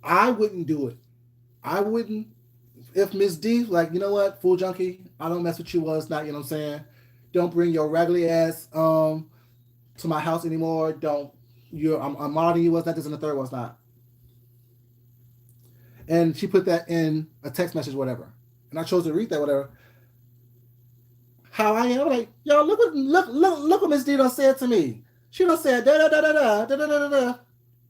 I wouldn't do it. I wouldn't. If Miss D, like, you know what, fool junkie, I don't mess with you. Was not, you know what I'm saying? Don't bring your raggedy ass to my house anymore. Don't I'm modding you. Was not this and the third was not. And she put that in a text message, whatever. And I chose to read that, whatever. How I am, like, yo, look what Miss D done said to me. She done said da da da da da da da da da.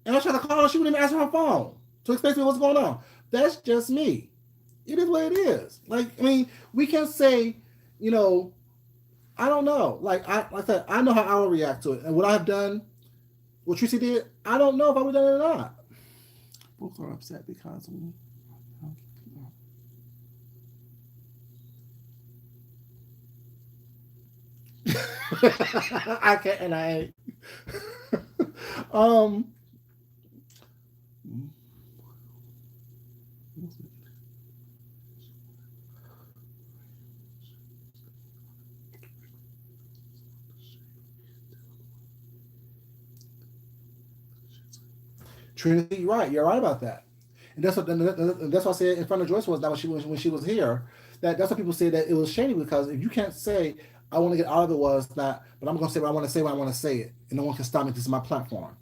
And I was trying to call her, she wouldn't even answer her phone to explain to me what's going on. That's just me. It is what it is. Like, I mean, we can say, you know, I don't know. Like I said, I know how I would react to it. And what I've done, what Tracy did, I don't know if I would have done it or not. Both are upset because we. I can't, and I ain't. um, Trinity, right? You're right about that, and that's what I said in front of Joyce was that when she was here, that's what people say that it was shady because if you can't say I want to get out of it was not, but I'm going to say what I want to say when I want to say it, and no one can stop me. This is my platform.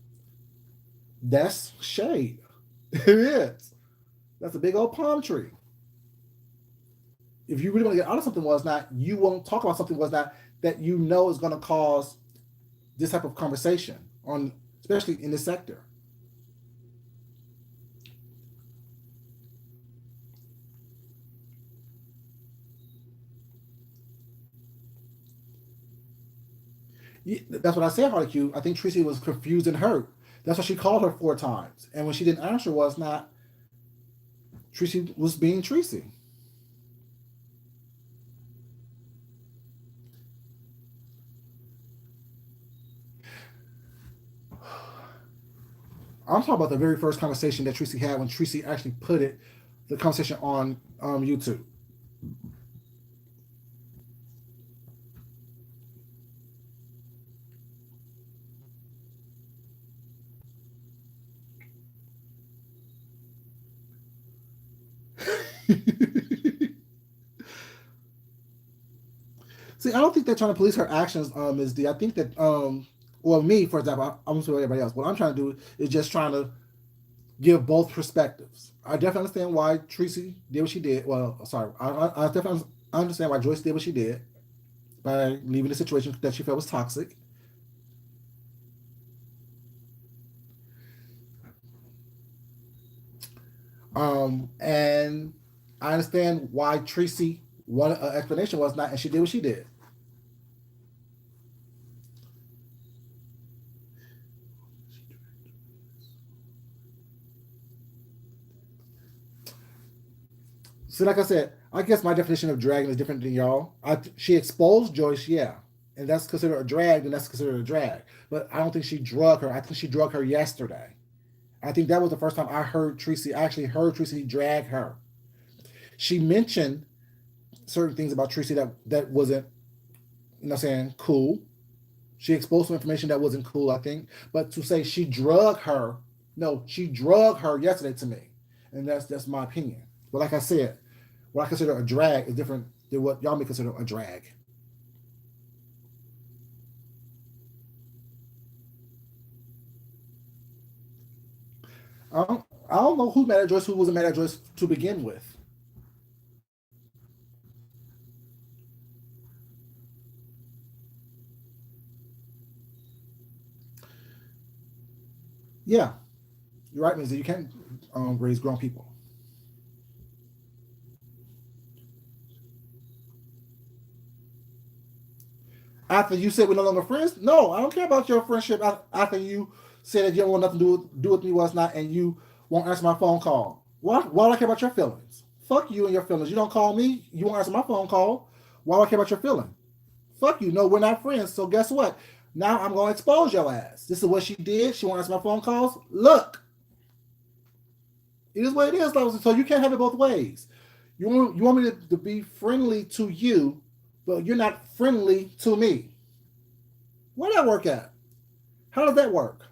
That's shade. It is. That's a big old palm tree. If you really want to get out of something was not, you won't talk about something was not that you know is going to cause this type of conversation on, especially in this sector. That's what I said, Harley Q. I think Tracy was confused and hurt. That's why she called her 4 times, and when she didn't answer, was not Tracy was being Tracy. I'm talking about the very first conversation that Tracy had when Tracy actually put the conversation on YouTube. See, I don't think they're trying to police her actions, Ms. D. I think that, well, me, for example, I'm going to everybody else. What I'm trying to do is just trying to give both perspectives. I definitely understand why Tracy did what she did. Well, sorry, I definitely understand why Joyce did what she did by leaving the situation that she felt was toxic. And I understand why Tracy wanted an explanation was not, and she did what she did. So, like I said, I guess my definition of dragging is different than y'all. She exposed Joyce, yeah, and that's considered a drag, and that's considered a drag. But I don't think she drug her. I think she drug her yesterday. I think that was the first time I heard Tracy. I actually heard Tracy drag her. She mentioned certain things about Tracy that wasn't, saying cool. She exposed some information that wasn't cool, I think. But to say she drug her, no, she drug her yesterday to me, and that's my opinion. But like I said, what I consider a drag is different than what y'all may consider a drag. I don't know who mad at Joyce, who wasn't mad at Joyce to begin with. Yeah, you're right, Ms. You can't raise grown people. After you said we're no longer friends, no, I don't care about your friendship after you said that you don't want nothing to do with me, what's not, and you won't answer my phone call. Why do I care about your feelings? Fuck you and your feelings. You don't call me, you won't answer my phone call. Why do I care about your feeling? Fuck you. No, we're not friends. So guess what? Now I'm gonna expose your ass. This is what she did. She won't answer my phone calls. Look, it is what it is, though. So you can't have it both ways. You want me to be friendly to you, but you're not friendly to me. Where that work at? How does that work?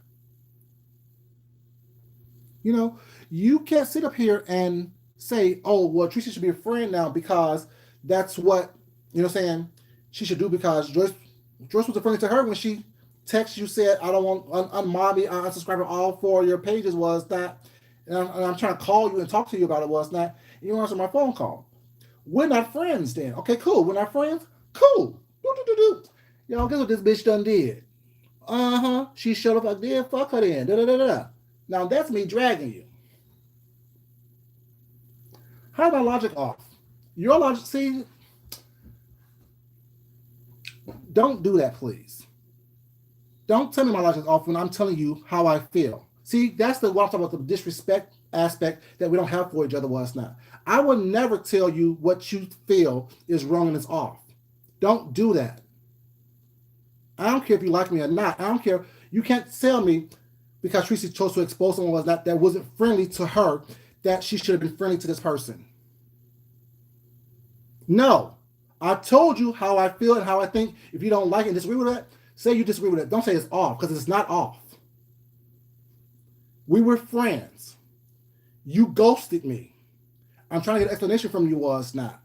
You know, you can't sit up here and say, "Oh, well, Tricia should be a friend now because that's what saying she should do." Because Joyce was friendly to her when she texted you said, "I don't want unmob me, unsubscribe all four of your pages." Was that, and I'm trying to call you and talk to you about it. Was not, you don't answer my phone call. We're not friends then. Okay, cool. We're not friends. Cool. Do do do do. Guess what this bitch done did? Uh-huh. She showed up like, yeah, fuck her then. Da da da da. Now that's me dragging you. How's my logic off? Your logic, see, don't do that, please. Don't tell me my logic is off when I'm telling you how I feel. See, that's what I'm talking about, the disrespect aspect that we don't have for each other was not. I would never tell you what you feel is wrong and is off. Don't do that. I don't care if you like me or not. I don't care. You can't tell me because Tracy chose to expose someone was not that wasn't friendly to her that she should have been friendly to this person. No. I told you how I feel and how I think. If you don't like it and disagree with that, say you disagree with it. Don't say it's off because it's not off. We were friends. You ghosted me. I'm trying to get an explanation from you was not.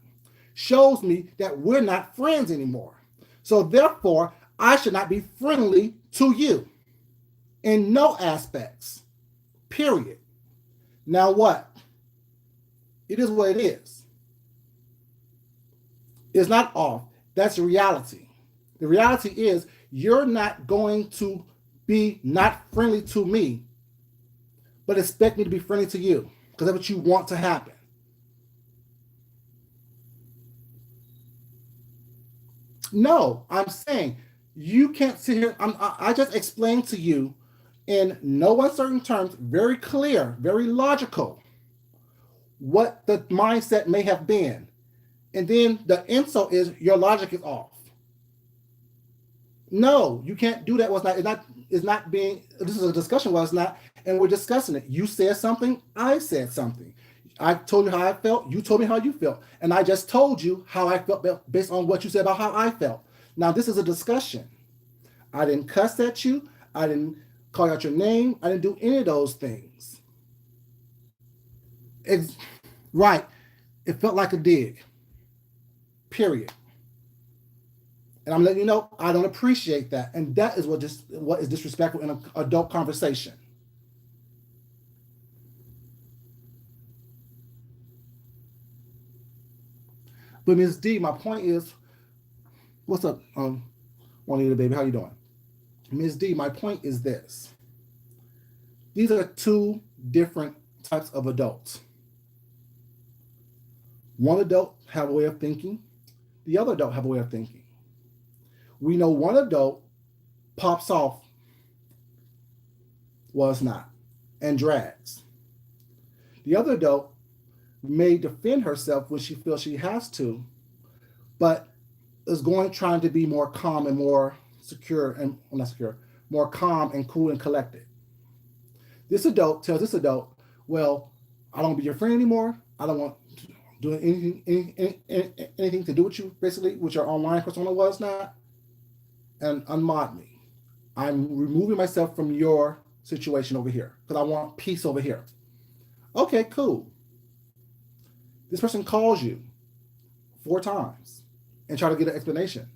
Shows me that we're not friends anymore. So therefore, I should not be friendly to you in no aspects. Period. Now what? It is what it is. It's not off. That's reality. The reality is you're not going to be not friendly to me, but expect me to be friendly to you because that's what you want to happen. No, I'm saying you can't sit here. I just explained to you in no uncertain terms, very clear, very logical, what the mindset may have been. And then the insult is your logic is off. No, you can't do that. Was not. It's not. It's not being. This is a discussion. Was not. and we're discussing it. You said something, I said something. I told you how I felt, you told me how you felt, and I just told you how I felt based on what you said about how I felt. Now, this is a discussion. I didn't cuss at you, I didn't call out your name, I didn't do any of those things. It's, right. It felt like a dig. Period. And I'm letting you know I don't appreciate that. And that is what is disrespectful in an adult conversation. But Ms. D, my point is, what's up, Juanita baby? How you doing? Ms. D, my point is this. These are two different types of adults. One adult have a way of thinking, the other adult have a way of thinking. We know one adult pops off, was not, and drags. The other adult may defend herself when she feels she has to, but is going trying to be more calm and more secure and well, not secure, more calm and cool and collected. This adult tells this adult, well, I don't want to be your friend anymore. I don't want to do anything to do with you, basically, with your online persona was not, and unmod me. I'm removing myself from your situation over here because I want peace over here. Okay, cool. This person calls you 4 times and try to get an explanation.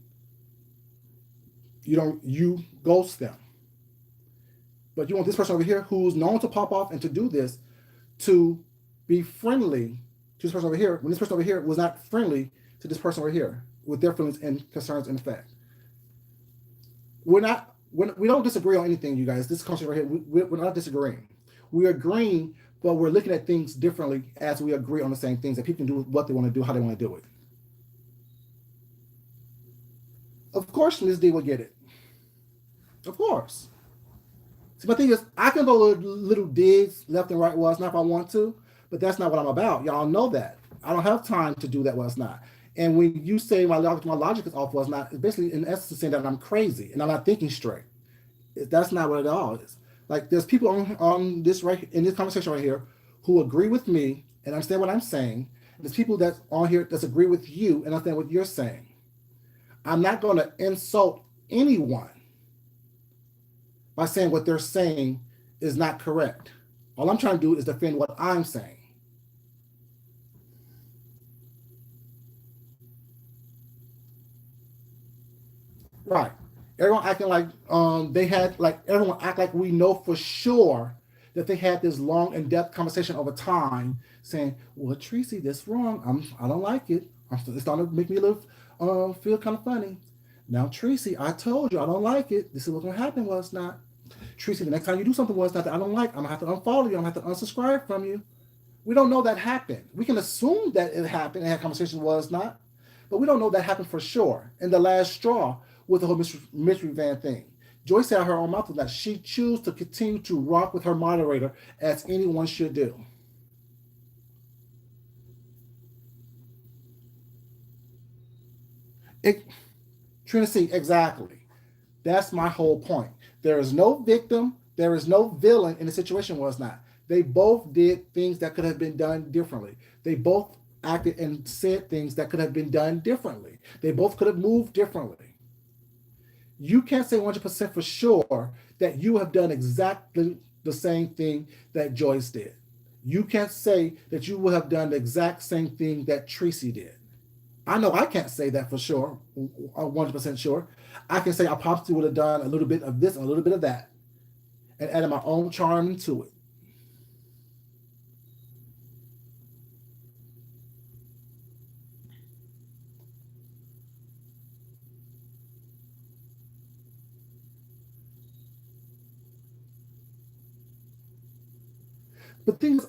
You ghost them. But you want this person over here who's known to pop off and to do this to be friendly to this person over here when this person over here was not friendly to this person over here with their feelings and concerns and effect. We don't disagree on anything, you guys. This conversation right here, we're not disagreeing. We're agreeing, but we're looking at things differently as we agree on the same things that people can do what they want to do, how they want to do it. Of course, Ms. D will get it. Of course. See, my thing is, I can go little digs left and right was not if I want to, but that's not what I'm about. Y'all know that. I don't have time to do that was not. And when you say my logic is off was not, it's basically in essence saying that I'm crazy and I'm not thinking straight. That's not what it all is. Like there's people on this right in this conversation right here who agree with me and understand what I'm saying. There's people that's on here that agree with you and understand what you're saying. I'm not going to insult anyone by saying what they're saying is not correct. All I'm trying to do is defend what I'm saying. Right. Everyone acting like they had like everyone act like we know for sure that they had this long in-depth conversation over time, saying, "Well, Tracy, this wrong. I don't like it. It's starting to make me a little feel kind of funny." Now, Tracy, I told you I don't like it. This is what's gonna happen. Was not, Tracy. The next time you do something was not that I don't like. I'm gonna have to unfollow you. I'm gonna have to unsubscribe from you. We don't know that happened. We can assume that it happened and that conversation was not, but we don't know that happened for sure. And the last straw with the whole mystery van thing. Joyce said her own mouth that she chose to continue to rock with her moderator as anyone should do. Trinity, exactly. That's my whole point. There is no victim, there is no villain in the situation was not. They both did things that could have been done differently. They both acted and said things that could have been done differently. They both could have moved differently. You can't say 100% for sure that you have done exactly the same thing that Joyce did. You can't say that you will have done the exact same thing that Tracy did. I know I can't say that for sure, 100% sure. I can say I possibly would have done a little bit of this and a little bit of that and added my own charm to it. But things,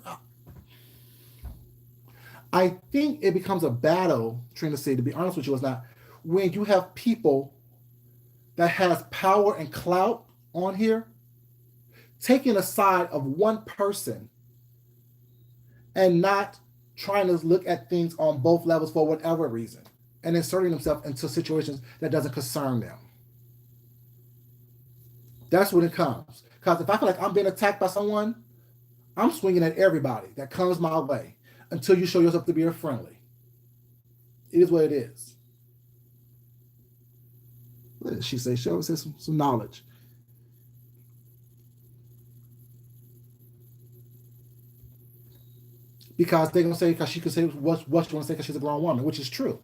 I think it becomes a battle, Trinity, to be honest with you, is not when you have people that has power and clout on here taking a side of one person and not trying to look at things on both levels for whatever reason and inserting themselves into situations that doesn't concern them. That's when it comes. Because if I feel like I'm being attacked by someone, I'm swinging at everybody that comes my way until you show yourself to be friendly. It is what it is. What did she say? Show us some knowledge. Because they're gonna say because she could say what she want to say because she's a grown woman, which is true.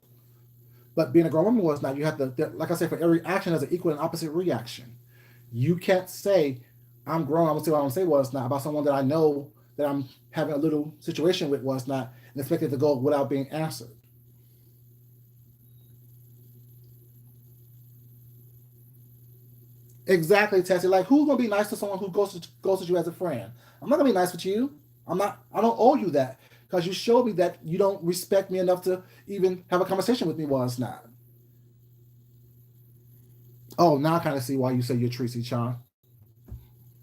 But being a grown woman was not. You have to, like I said, for every action there's an equal and opposite reaction. You can't say I'm grown. I'm gonna say what I'm gonna say was not about someone that I know that I'm having a little situation with was not and expect it to go without being answered. Exactly, Tessie. Like, who's gonna be nice to someone who goes to you as a friend? I'm not gonna be nice with you. I'm not. I don't owe you that because you showed me that you don't respect me enough to even have a conversation with me. Was not. Oh, now I kind of see why you say you're Tracy Chan.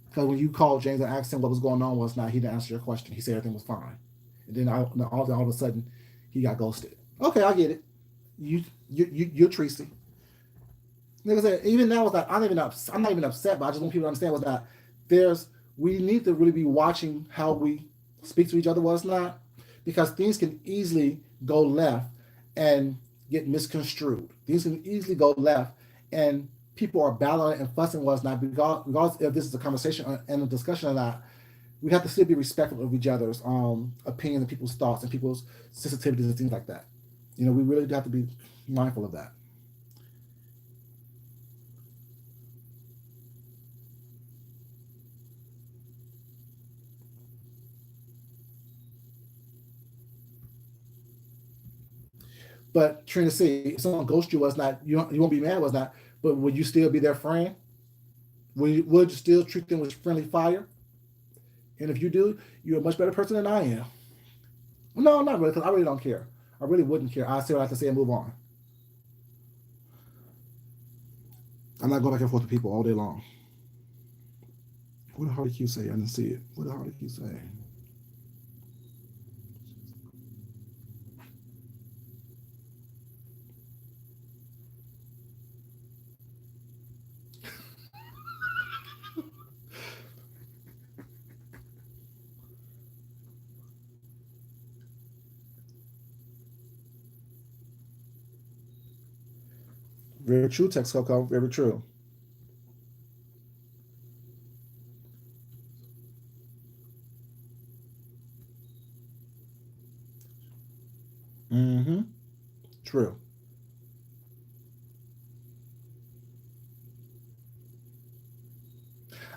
Because when you called James and asked him what was going on, was not he didn't answer your question. He said everything was fine, and then all of a sudden he got ghosted. Okay, I get it. You're Tracy. Like I said, even now was that I'm not even upset, but I just want people to understand was that there's we need to really be watching how we speak to each other was not because things can easily go left and get misconstrued. Things can easily go left and people are battling and fussing was not regardless if this is a conversation and a discussion or not. We have to still be respectful of each other's opinions and people's thoughts and people's sensitivities and things like that. We really do have to be mindful of that. But Trina C, if someone ghosts you was not you won't be mad was not, but would you still be their friend? Would you still treat them with friendly fire? And if you do, you're a much better person than I am. No, not really, because I really don't care. I really wouldn't care. I say what I have to say and move on. I'm not going back and forth with people all day long. What did Hardy Q say? I didn't see it. What did Hardy Q say? Very true, Tex Coco. Very true. Mm-hmm. True.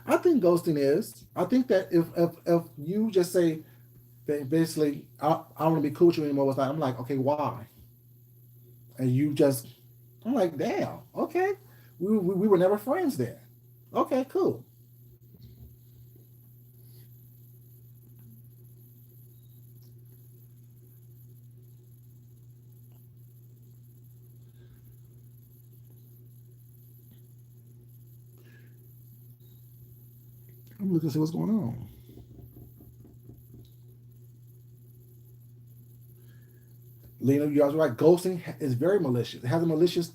I think ghosting is. I think that if you just say that basically I don't want to be cool with you anymore, with that, I'm like, okay, why? And you just, I'm like, damn, okay, we were never friends then. Okay, cool. I'm looking to see what's going on. Lena, you guys are right. Ghosting is very malicious. It has a malicious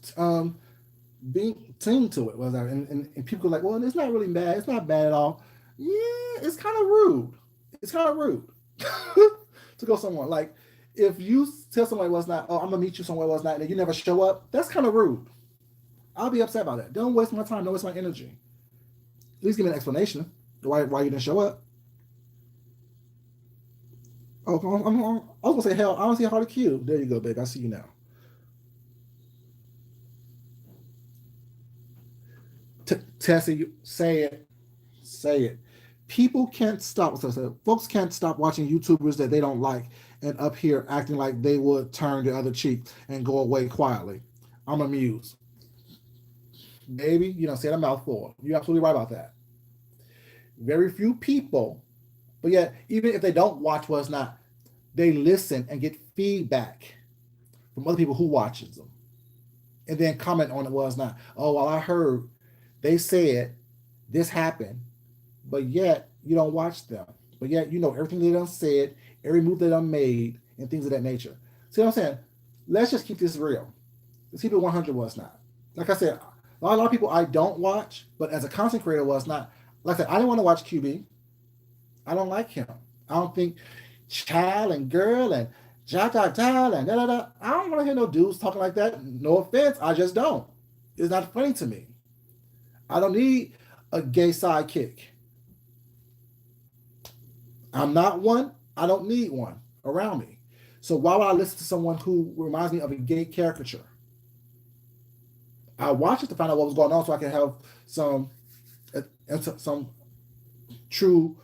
being ting to it. Was that? And people are like, well, it's not really bad. It's not bad at all. Yeah, it's kind of rude. It's kind of rude to go somewhere. Like if you tell somebody what's not, oh, I'm gonna meet you somewhere what's not, and you never show up. That's kind of rude. I'll be upset about that. Don't waste my time. Don't waste my energy. At least give me an explanation why you didn't show up. Oh, I was gonna say hell. I don't see how to cue. There you go, babe. I see you now. Tessie, say it. Say it. People can't stop. So folks can't stop watching YouTubers that they don't like and up here acting like they would turn the other cheek and go away quietly. I'm amused. Baby, say a mouthful. You're absolutely right about that. Very few people, but yet, even if they don't watch what's not, they listen and get feedback from other people who watches them. And then comment on it was not. Oh, well, I heard they said this happened, but yet you don't watch them. But yet you know everything they done said, every move they done made, and things of that nature. See what I'm saying? Let's just keep this real. Let's keep it 100 was not. Like I said, a lot of people I don't watch, but as a content creator was not. Like I said, I didn't want to watch QB. I don't like him. I don't think child and girl and ja ja ja and da da da. I don't want to hear no dudes talking like that. No offense, I just don't. It's not funny to me. I don't need a gay sidekick. I'm not one. I don't need one around me. So why would I listen to someone who reminds me of a gay caricature? I watched it to find out what was going on, so I can have some some true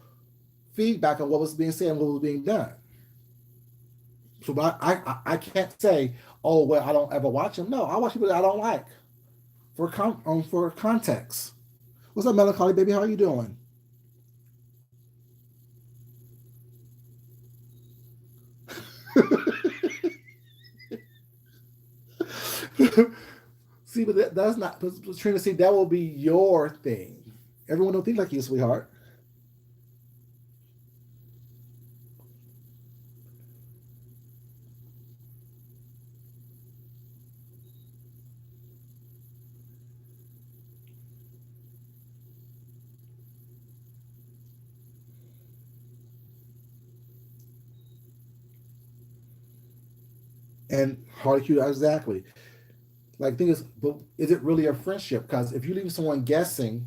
feedback on what was being said and what was being done. So, but I can't say, oh well, I don't ever watch them. No, I watch people that I don't like for context. What's up, Melancholy baby? How are you doing? See, but that's not Trina. See, that will be your thing. Everyone don't think like you, sweetheart. And hard to cue exactly. Like, thing is, but is it really a friendship? Because if you leave someone guessing,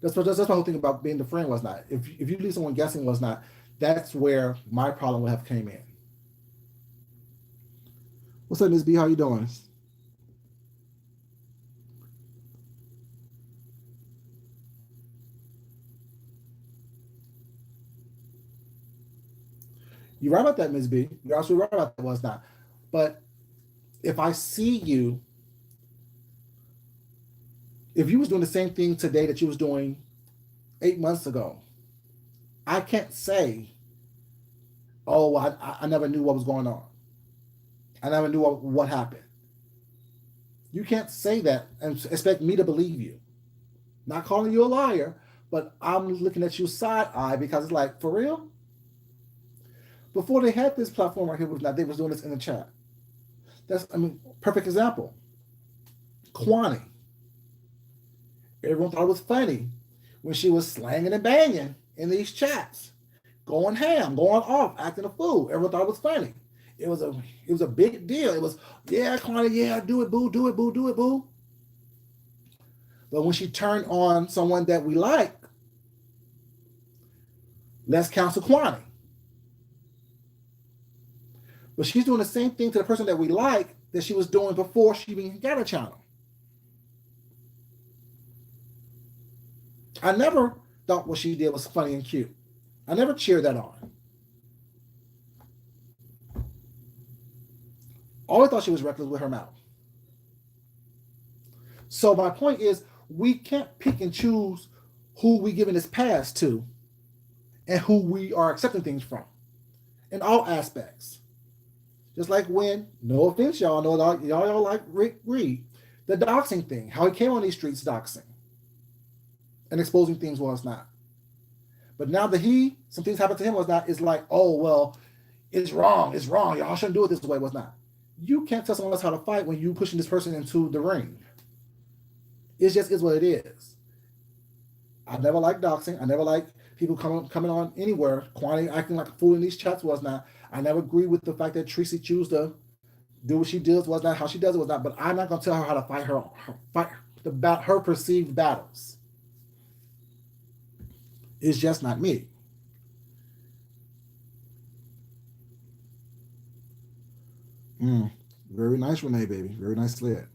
that's my whole thing about being the friend was not. If you leave someone guessing was not, that's where my problem would have came in. What's up, Miss B? How you doing? You're right about that, Miss B. You're absolutely right about that was not. But if I see you, if you was doing the same thing today that you was doing 8 months ago, I can't say, oh, I never knew what was going on. I never knew what happened. You can't say that and expect me to believe you. Not calling you a liar, but I'm looking at you side eye because it's like, for real? Before they had this platform right here, they was doing this in the chat. That's, I mean, perfect example. Kwani. Everyone thought it was funny when she was slanging and banging in these chats, going ham, going off, acting a fool. Everyone thought it was funny. It was a big deal. It was, yeah, Kwani, yeah, do it, boo, do it, boo, do it, boo. But when she turned on someone that we like, let's counsel Kwani. But she's doing the same thing to the person that we like that she was doing before she even got a channel. I never thought what she did was funny and cute. I never cheered that on. Always thought she was reckless with her mouth. So my point is, we can't pick and choose who we giving this pass to and who we are accepting things from in all aspects. Just like when, no offense, y'all know y'all like Rick Reed, the doxing thing, how he came on these streets doxing and exposing things was not. But now that some things happened to him was not, it's like, oh, well, it's wrong. Y'all shouldn't do it this way, was not. You can't tell someone else how to fight when you pushing this person into the ring. It just is what it is. I never liked doxing. I never liked people coming on anywhere, Kwani acting like a fool in these chats was not. I never agree with the fact that Tracy chose to do what she does was not, how she does it was not. But I'm not gonna tell her how to fight her perceived battles. It's just not me. Mm. Very nice, Renee, baby. Very nice sled.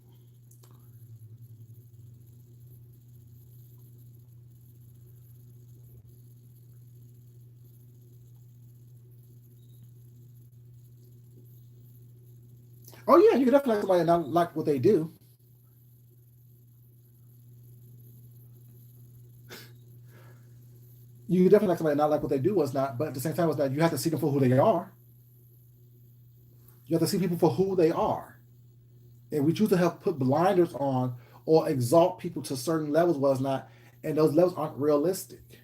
Oh yeah, you can definitely like somebody and not like what they do. You can definitely like somebody and not like what they do was not, but at the same time was that you have to see them for who they are. You have to see people for who they are. And we choose to have put blinders on or exalt people to certain levels was not, and those levels aren't realistic.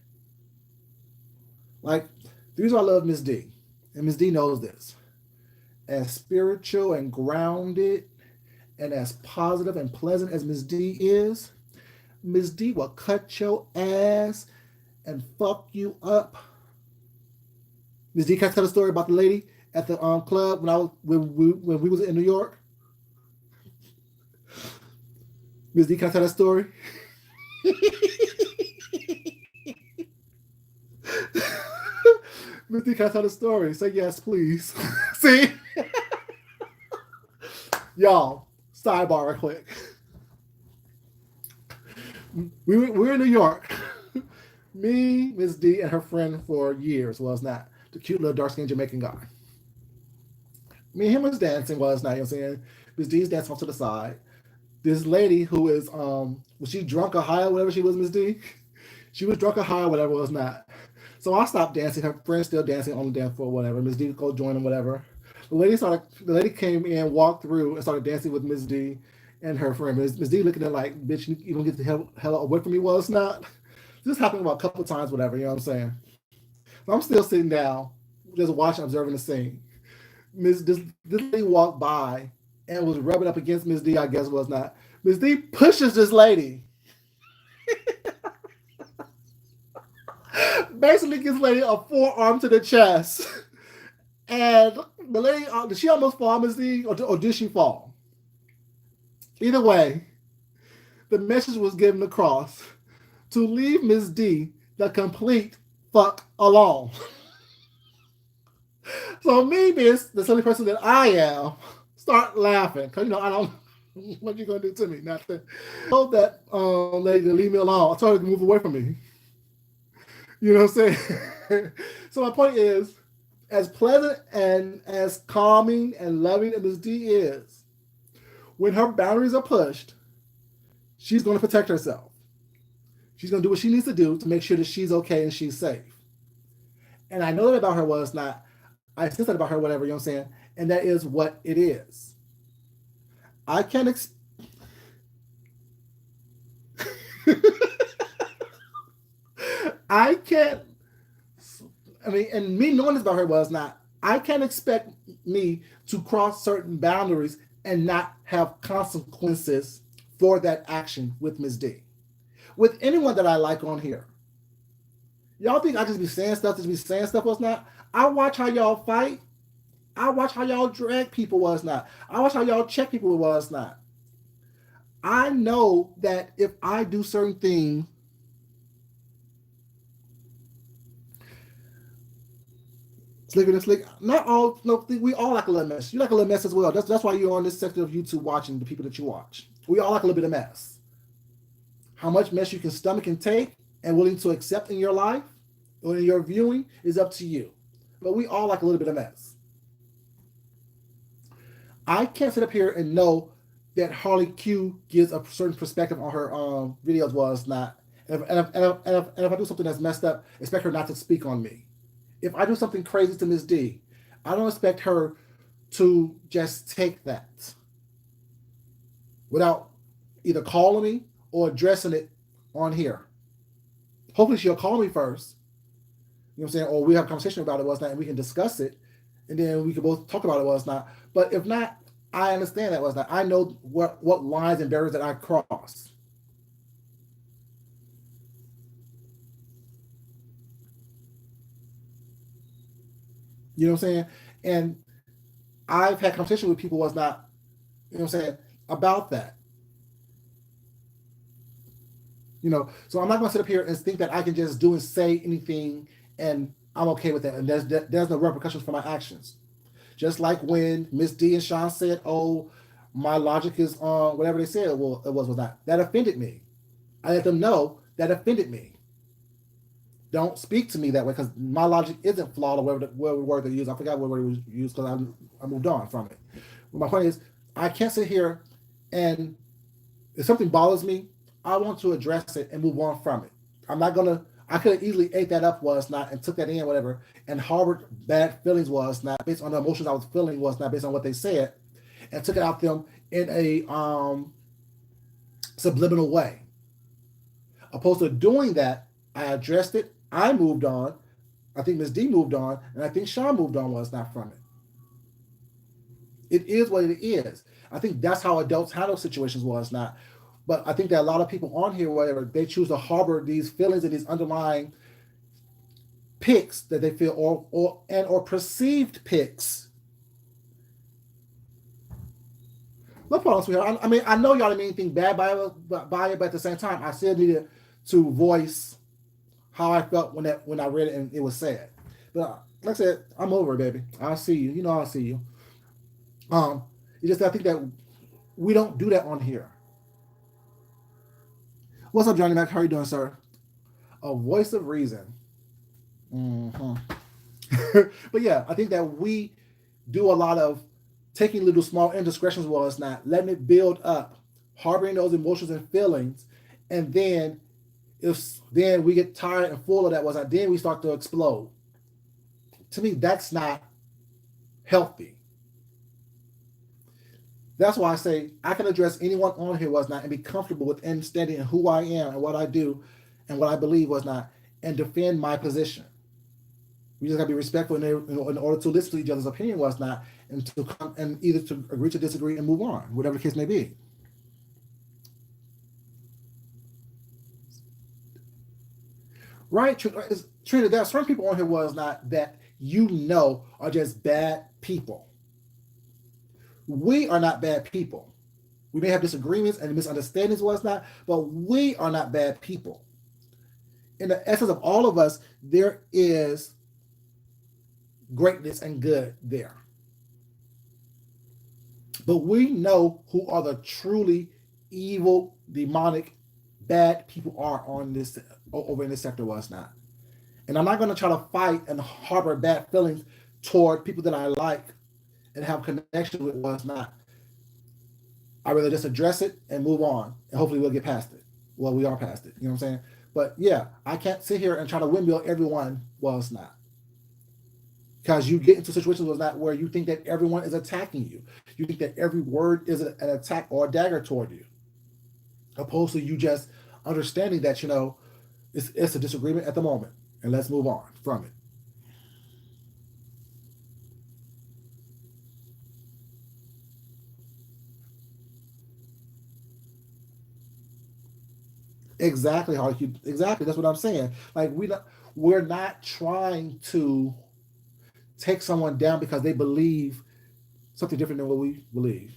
Like the reason I love Miss D, and Miss D knows this, as spiritual and grounded and as positive and pleasant as Miss D is, Miss D will cut your ass and fuck you up. Miss D, can I tell the story about the lady at the club when we was in New York? Miss D, can I tell that story? Miss D, can I tell the story? Say yes, please. See? Y'all, sidebar real quick. We were in New York. Me, Miss D, and her friend for years was not the cute little dark skinned Jamaican guy. Me and him was dancing was not, you know what I'm saying? Miss D's dancing off to the side. This lady who is was she drunk or high or whatever she was, Miss D? She was drunk or high or whatever was not. So I stopped dancing. Her friend still dancing on the dance floor, whatever. Miss D go join them, whatever. The lady came in, walked through, and started dancing with Miss D and her friend. Miss D looking at her like, bitch, you don't get the hell away from me, was not. This happened about a couple times, whatever, you know what I'm saying? So I'm still sitting down, just watching, observing the scene. This lady walked by and was rubbing up against Miss D, I guess was not. Miss D pushes this lady. Basically gives lady a forearm to the chest. And the lady, did she almost fall, Miss D, or did she fall? Either way, the message was given across to leave Miss D the complete fuck alone. So me, being the silly person that I am, start laughing. Because, I don't, what you going to do to me? Nothing. I told that lady to leave me alone. I told her to move away from me. You know what I'm saying? So my point is, as pleasant and as calming and loving as Ms. D is, when her boundaries are pushed, she's going to protect herself. She's going to do what she needs to do to make sure that she's okay and she's safe. And I know that about her was not, I sense that about her, whatever, you know what I'm saying? And that is what it is. I can't I can't, and me knowing this about her was not, I can't expect me to cross certain boundaries and not have consequences for that action with Ms. D. With anyone that I like on here. Y'all think I just be saying stuff was not? I watch how y'all fight. I watch how y'all drag people was not. I watch how y'all check people was not. I know that if I do certain things, slicker than slick. Not all. No, we all like a little mess. You like a little mess as well. That's why you're on this section of YouTube watching the people that you watch. We all like a little bit of mess. How much mess you can stomach and take and willing to accept in your life or in your viewing is up to you. But we all like a little bit of mess. I can't sit up here and know that Harley Q gives a certain perspective on her videos was not. And if I do something that's messed up, expect her not to speak on me. If I do something crazy to Ms. D, I don't expect her to just take that without either calling me or addressing it on here. Hopefully she'll call me first. You know what I'm saying? Or we have a conversation about it was not, and we can discuss it, and then we can both talk about it was not. But if not, I understand that was not. I know what lines and barriers that I cross. You know what I'm saying? And I've had conversation with people was not, you know what I'm saying, about that. So I'm not going to sit up here and think that I can just do and say anything and I'm okay with that. And there's no repercussions for my actions. Just like when Miss D and Sean said, "Oh, my logic is on whatever they said." Well, it was not. That offended me. I let them know that offended me. Don't speak to me that way because my logic isn't flawed or whatever word they use. I forgot what word was used because I moved on from it. But my point is, I can't sit here and if something bothers me, I want to address it and move on from it. I'm not gonna. I could have easily ate that up was not and took that in whatever and harbored bad feelings was not based on the emotions I was feeling was not based on what they said and took it out them in a subliminal way. Opposed to doing that, I addressed it. I moved on. I think Ms. D moved on, and I think Sean moved on was not from it. It is what it is. I think that's how adults handle situations was not. But I think that a lot of people on here, whatever, they choose to harbor these feelings and these underlying picks that they feel, or perceived picks. No problem, sweetheart. I mean, I know y'all didn't mean anything bad by it, but at the same time, I still needed to voice how I felt when I read it and it was sad. But like I said, I'm over it, baby. I see you. You know I'll see you. Um, it's just I think that we don't do that on here. What's up, Johnny Mac? How are you doing, sir? A voice of reason. Mm-hmm. But yeah, I think that we do a lot of taking little small indiscretions while it's not, letting it build up, harboring those emotions and feelings, and then we get tired and full of that was not, then we start to explode. To me, that's not healthy. That's why I say I can address anyone on here was not and be comfortable with understanding who I am and what I do and what I believe was not and defend my position. We just gotta be respectful in order to listen to each other's opinion was not and to come and either to agree to disagree and move on, whatever the case may be. Right, Trina, there are certain people on here was not that are just bad people. We are not bad people. We may have disagreements and misunderstandings, was not, but we are not bad people. In the essence of all of us, there is greatness and good there. But we know who are the truly evil, demonic, bad people are on this over in this sector was not. And I'm not going to try to fight and harbor bad feelings toward people that I like and have connection with was not. I rather just address it and move on, and hopefully we'll get past it. Well, we are past it. You know what I'm saying? But yeah, I can't sit here and try to windmill everyone. Well, it's not. Because you get into situations where it's not where you think that everyone is attacking you. You think that every word is an attack or a dagger toward you. Opposed to you just understanding that, it's a disagreement at the moment. And let's move on from it. Exactly, Harley. Exactly. That's what I'm saying. Like we're not trying to take someone down because they believe something different than what we believe.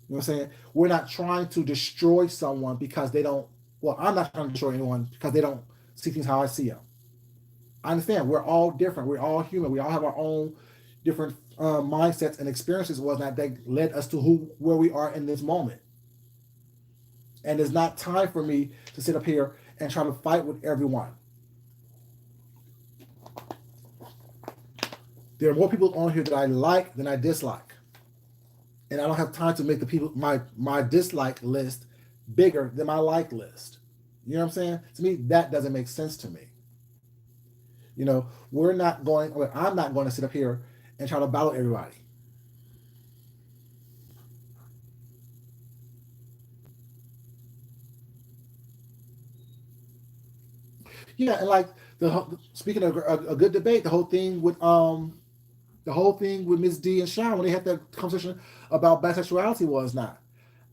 You know what I'm saying? We're not trying to destroy someone because they don't. Well, I'm not trying to destroy anyone because they don't see things how I see them. I understand we're all different. We're all human. We all have our own different mindsets and experiences. Was not that led us to where we are in this moment. And it's not time for me to sit up here and try to fight with everyone. There are more people on here that I like than I dislike. And I don't have time to make the people my dislike list bigger than my like list. You know what I'm saying? To me, that doesn't make sense to me. I'm not going to sit up here and try to battle everybody. Yeah, and like speaking of a good debate, the whole thing with Miss D and Sean when they had that conversation about bisexuality was not.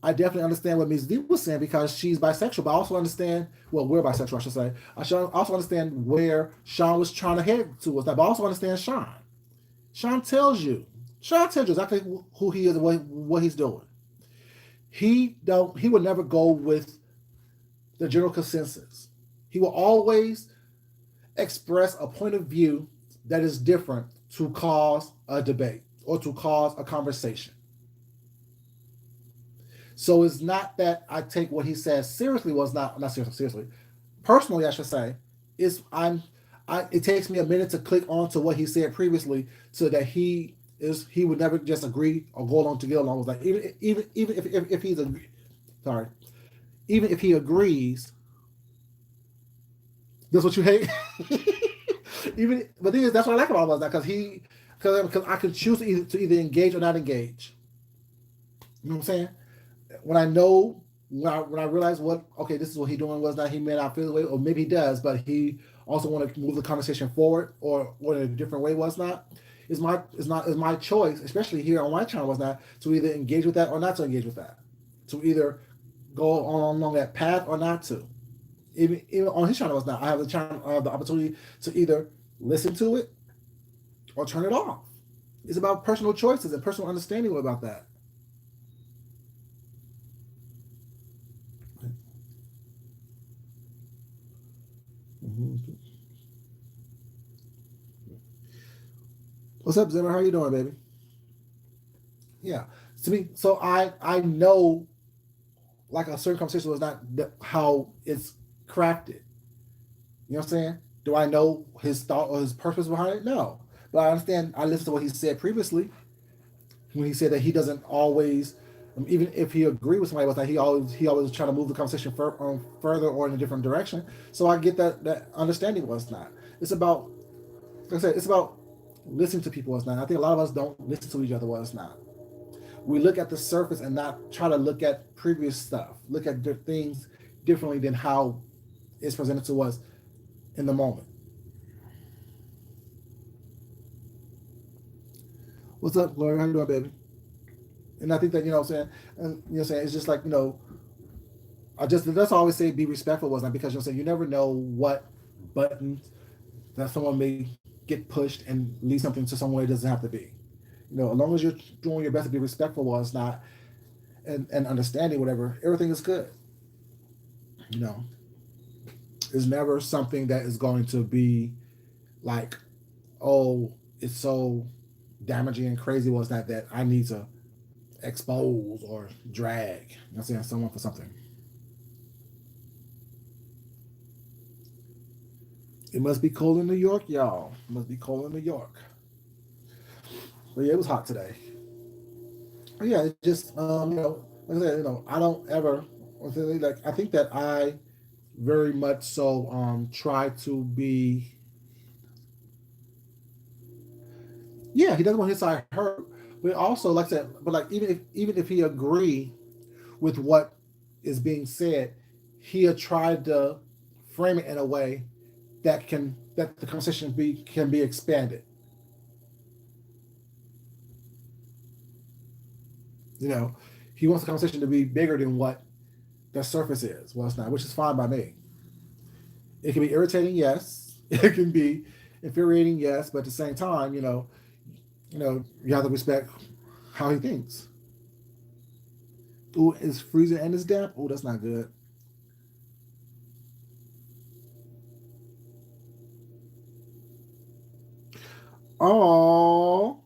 I definitely understand what Miss D was saying because she's bisexual, but I also understand, well, we're bisexual, I should say. I should also understand where Sean was trying to head to was that, but I also understand Sean. Sean tells you exactly who he is and what he's doing. He would never go with the general consensus. He will always express a point of view that is different to cause a debate or to cause a conversation. So it's not that I take what he says seriously. Was not seriously. Personally, I should say, it takes me a minute to click on to what he said previously, so that he would never just agree or go along to get along. It was like even if he's sorry, even if he agrees, that's what you hate. But that's what I like about that because I can choose to either engage or not engage. You know what I'm saying? When I realize this is what he doing was not, he may not feel the way, or maybe he does, but he also want to move the conversation forward or in a different way was not. Is my choice, especially here on my channel was not to either engage with that or not to engage with that. To either go on along that path or not to. Even on his channel was not. I have the opportunity to either listen to it or turn it off. It's about personal choices and personal understanding about that. Mm-hmm. What's up, Zimmer? How you doing, baby? Yeah. To me, so I know like a certain conversation was not how it's crafted. You know what I'm saying? Do I know his thought or his purpose behind it? No. But I understand. I listened to what he said previously when he said that he doesn't always, even if he agreed with somebody, was that he always trying to move the conversation further or in a different direction. So I get that understanding was not. It's about, like I said, it's about listening to people was not. I think a lot of us don't listen to each other was not. We look at the surface and not try to look at previous stuff, look at things differently than how it's presented to us in the moment. What's up, Gloria? How you doing, baby? And I think that, what I'm saying, and saying it's just like, I just that's why I always say be respectful was not, because saying you never know what buttons that someone may get pushed and leave something to someone it doesn't have to be. As long as you're doing your best to be respectful was not, and understanding whatever, everything is good. You know, it's never something that is going to be like, oh, it's so damaging and crazy was that I need to expose or drag. I'm saying someone for something. It must be cold in New York, y'all. It must be cold in New York. But yeah, it was hot today. But yeah, it just like I said, I don't ever like I think that I very much so try to be, yeah, he doesn't want his side hurt, but also like I said, but like even if he agree with what is being said, he'll try to frame it in a way that the conversation can be expanded. You know, he wants the conversation to be bigger than what the surface is. Well, it's not, which is fine by me. It can be irritating, yes. It can be infuriating, yes. But at the same time, you have to respect how he thinks. Ooh, it's freezing and it's damp. Ooh, that's not good. Oh,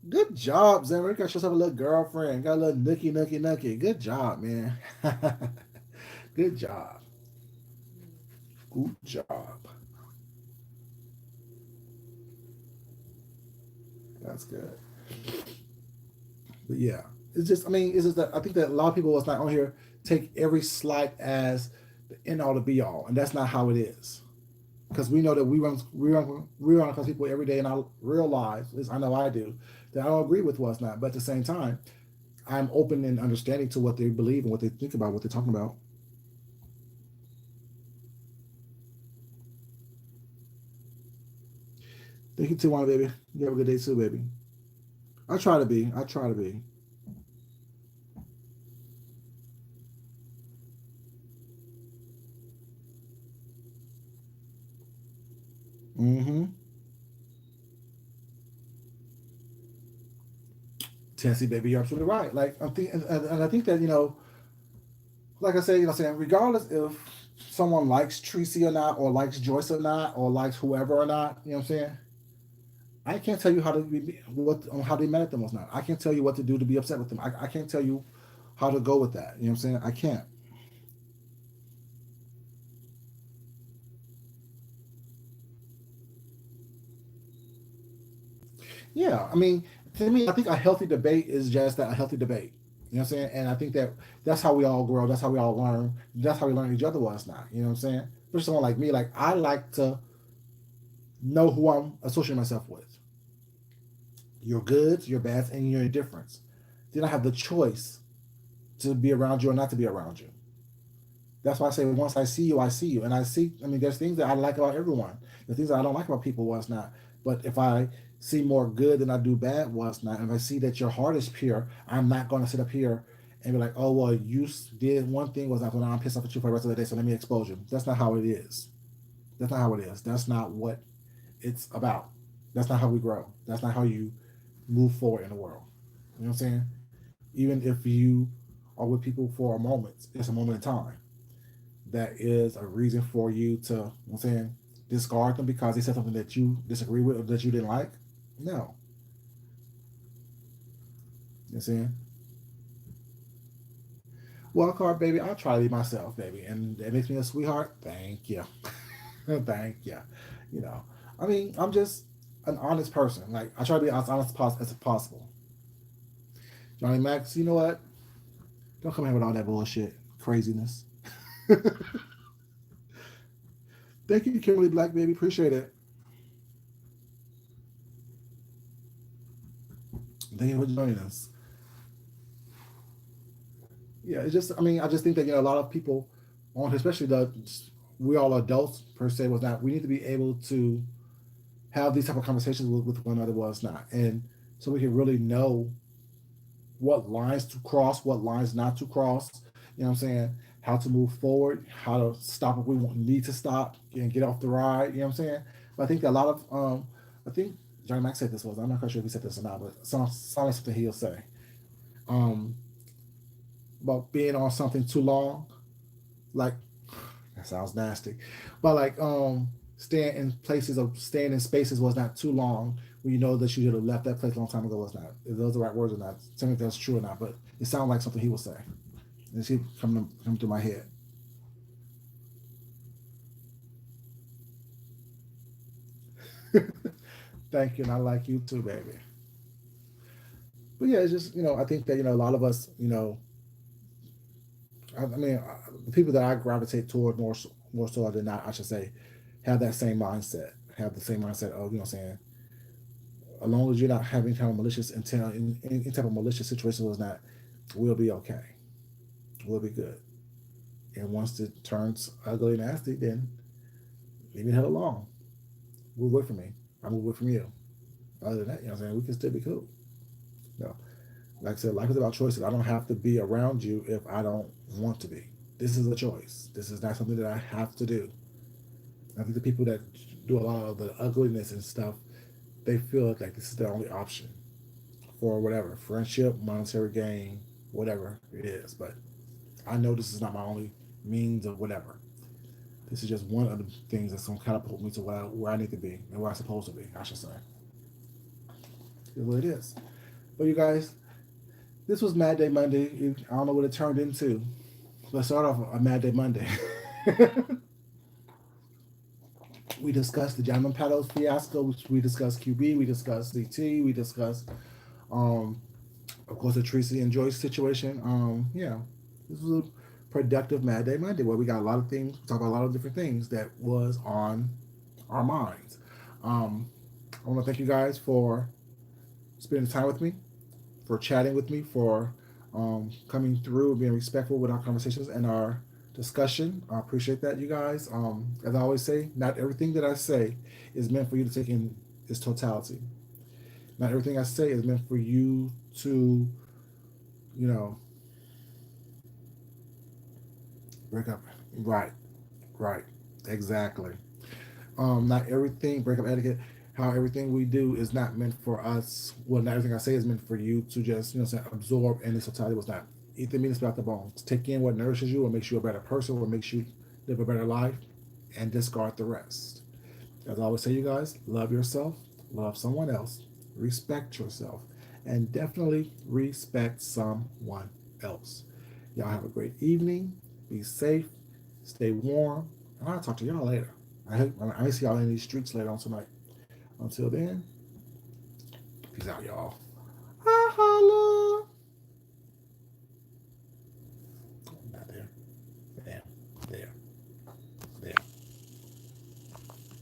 good job, Zimmer. You got yourself a little girlfriend. Got a little nookie. Good job, man. Good job. Good job. That's good. But yeah, it's just. I mean, it's just that I think that a lot of people that's not on here take every slight as the end all to be all, and that's not how it is. Because we know that we run across people every day in our real lives. At least I know I do. That I don't agree with what's not, but at the same time, I'm open and understanding to what they believe and what they think about what they're talking about. Thank you too, Tijuana, baby. You have a good day too, baby. I try to be. I try to be. Mm-hmm. Tennessee, baby, you're absolutely right. Like I'm thinking, and I think that like I say, saying regardless if someone likes Tracy or not, or likes Joyce or not, or likes whoever or not, you know what I'm saying. I can't tell you how to be what how they met at them was not. I can't tell you what to do to be upset with them. I can't tell you how to go with that. You know what I'm saying? I can't. Yeah, I mean, to me, I think a healthy debate is just that, a healthy debate. You know what I'm saying? And I think that that's how we all grow. That's how we all learn. That's how we learn each other was not. You know what I'm saying? For someone like me, like I like to know who I'm associating myself with. Your goods, your bads, and your indifference. Then I have the choice to be around you or not to be around you. That's why I say once I see you, I see you. And I see, I mean, there's things that I like about everyone. The things that I don't like about people was not. But if I see more good than I do bad was not, and if I see that your heart is pure, I'm not going to sit up here and be like, oh well, you did one thing was like, well, now I'm pissed off at you for the rest of the day, so let me expose you. That's not how it is. That's not how it is. That's not what it's about. That's not how we grow. That's not how you move forward in the world. You know what I'm saying? Even if you are with people for a moment, it's a moment in time. That is a reason for you to, you know what I'm saying, discard them because they said something that you disagree with or that you didn't like. No. You know what I'm saying? Wild card, baby, I'll try to be myself, baby. And that makes me a sweetheart. Thank you. Thank you. You know, I mean, I'm just an honest person. Like, I try to be as honest as possible. Johnny Max, you know what? Don't come here with all that bullshit, craziness. Thank you, Kimberly Black, baby. Appreciate it. Thank you for joining us. Yeah, it's just, I mean, I just think that, a lot of people, on especially we all adults per se, was not, we need to be able to have these type of conversations with one another was not. And so we can really know what lines to cross, what lines not to cross, you know what I'm saying? How to move forward, how to stop if we need to stop and get off the ride, you know what I'm saying? But I think that a lot of, I think Johnny Mack said this was, I'm not quite sure if he said this or not, but sounds like something he'll say. Um, about being on something too long, like, that sounds nasty, but like, staying in spaces was not too long when you know that you should have left that place a long time ago was not. If those are the right words or not, tell me if that's true or not, but it sounds like something he would say. It's coming to my head. Thank you, and I like you too, baby. But yeah, it's just, I think that, a lot of us, I mean, the people that I gravitate toward more so than not, I should say, have that same mindset, have the same mindset of, what I'm saying, as long as you're not having kind of malicious intent in any type of malicious situation, was not, we'll be okay, we'll be good. And once it turns ugly and nasty, then leave it hell alone. Move away from me. I move away from you. Other than that, what I'm saying, we can still be cool. No, like I said, life is about choices. I don't have to be around you if I don't want to be. This is a choice. This is not something that I have to do. I think the people that do a lot of the ugliness and stuff, they feel like this is their only option for whatever friendship, monetary gain, whatever it is. But I know this is not my only means of whatever. This is just one of the things that's going to catapult me to where I need to be and where I'm supposed to be, I should say. Is what it is. But you guys, this was Mad Day Monday. I don't know what it turned into. Let's start off a Mad Day Monday. We discussed the Diamond Paddles fiasco. We discussed QB. We discussed CT. We discussed, um, of course, the Tracy and Joyce situation. Yeah, this was a productive Mad Day Monday where we got a lot of things, talk about a lot of different things that was on our minds. I want to thank you guys for spending time with me, for chatting with me, for coming through and being respectful with our conversations and our discussion. I appreciate that, you guys. As I always say, not everything that I say is meant for you to take in its totality. Not everything I say is meant for you to, you know, break up. Right, right, exactly. Not everything, break up etiquette, how everything we do is not meant for us. Well, not everything I say is meant for you to just, say, absorb, and this totality was not. Eat the meat and spit out the bones. Take in what nourishes you, what makes you a better person, what makes you live a better life, and discard the rest. As I always say, you guys, love yourself, love someone else, respect yourself, and definitely respect someone else. Y'all have a great evening. Be safe, stay warm, and I'll talk to y'all later. I see y'all in these streets later on tonight. Until then, peace out, y'all.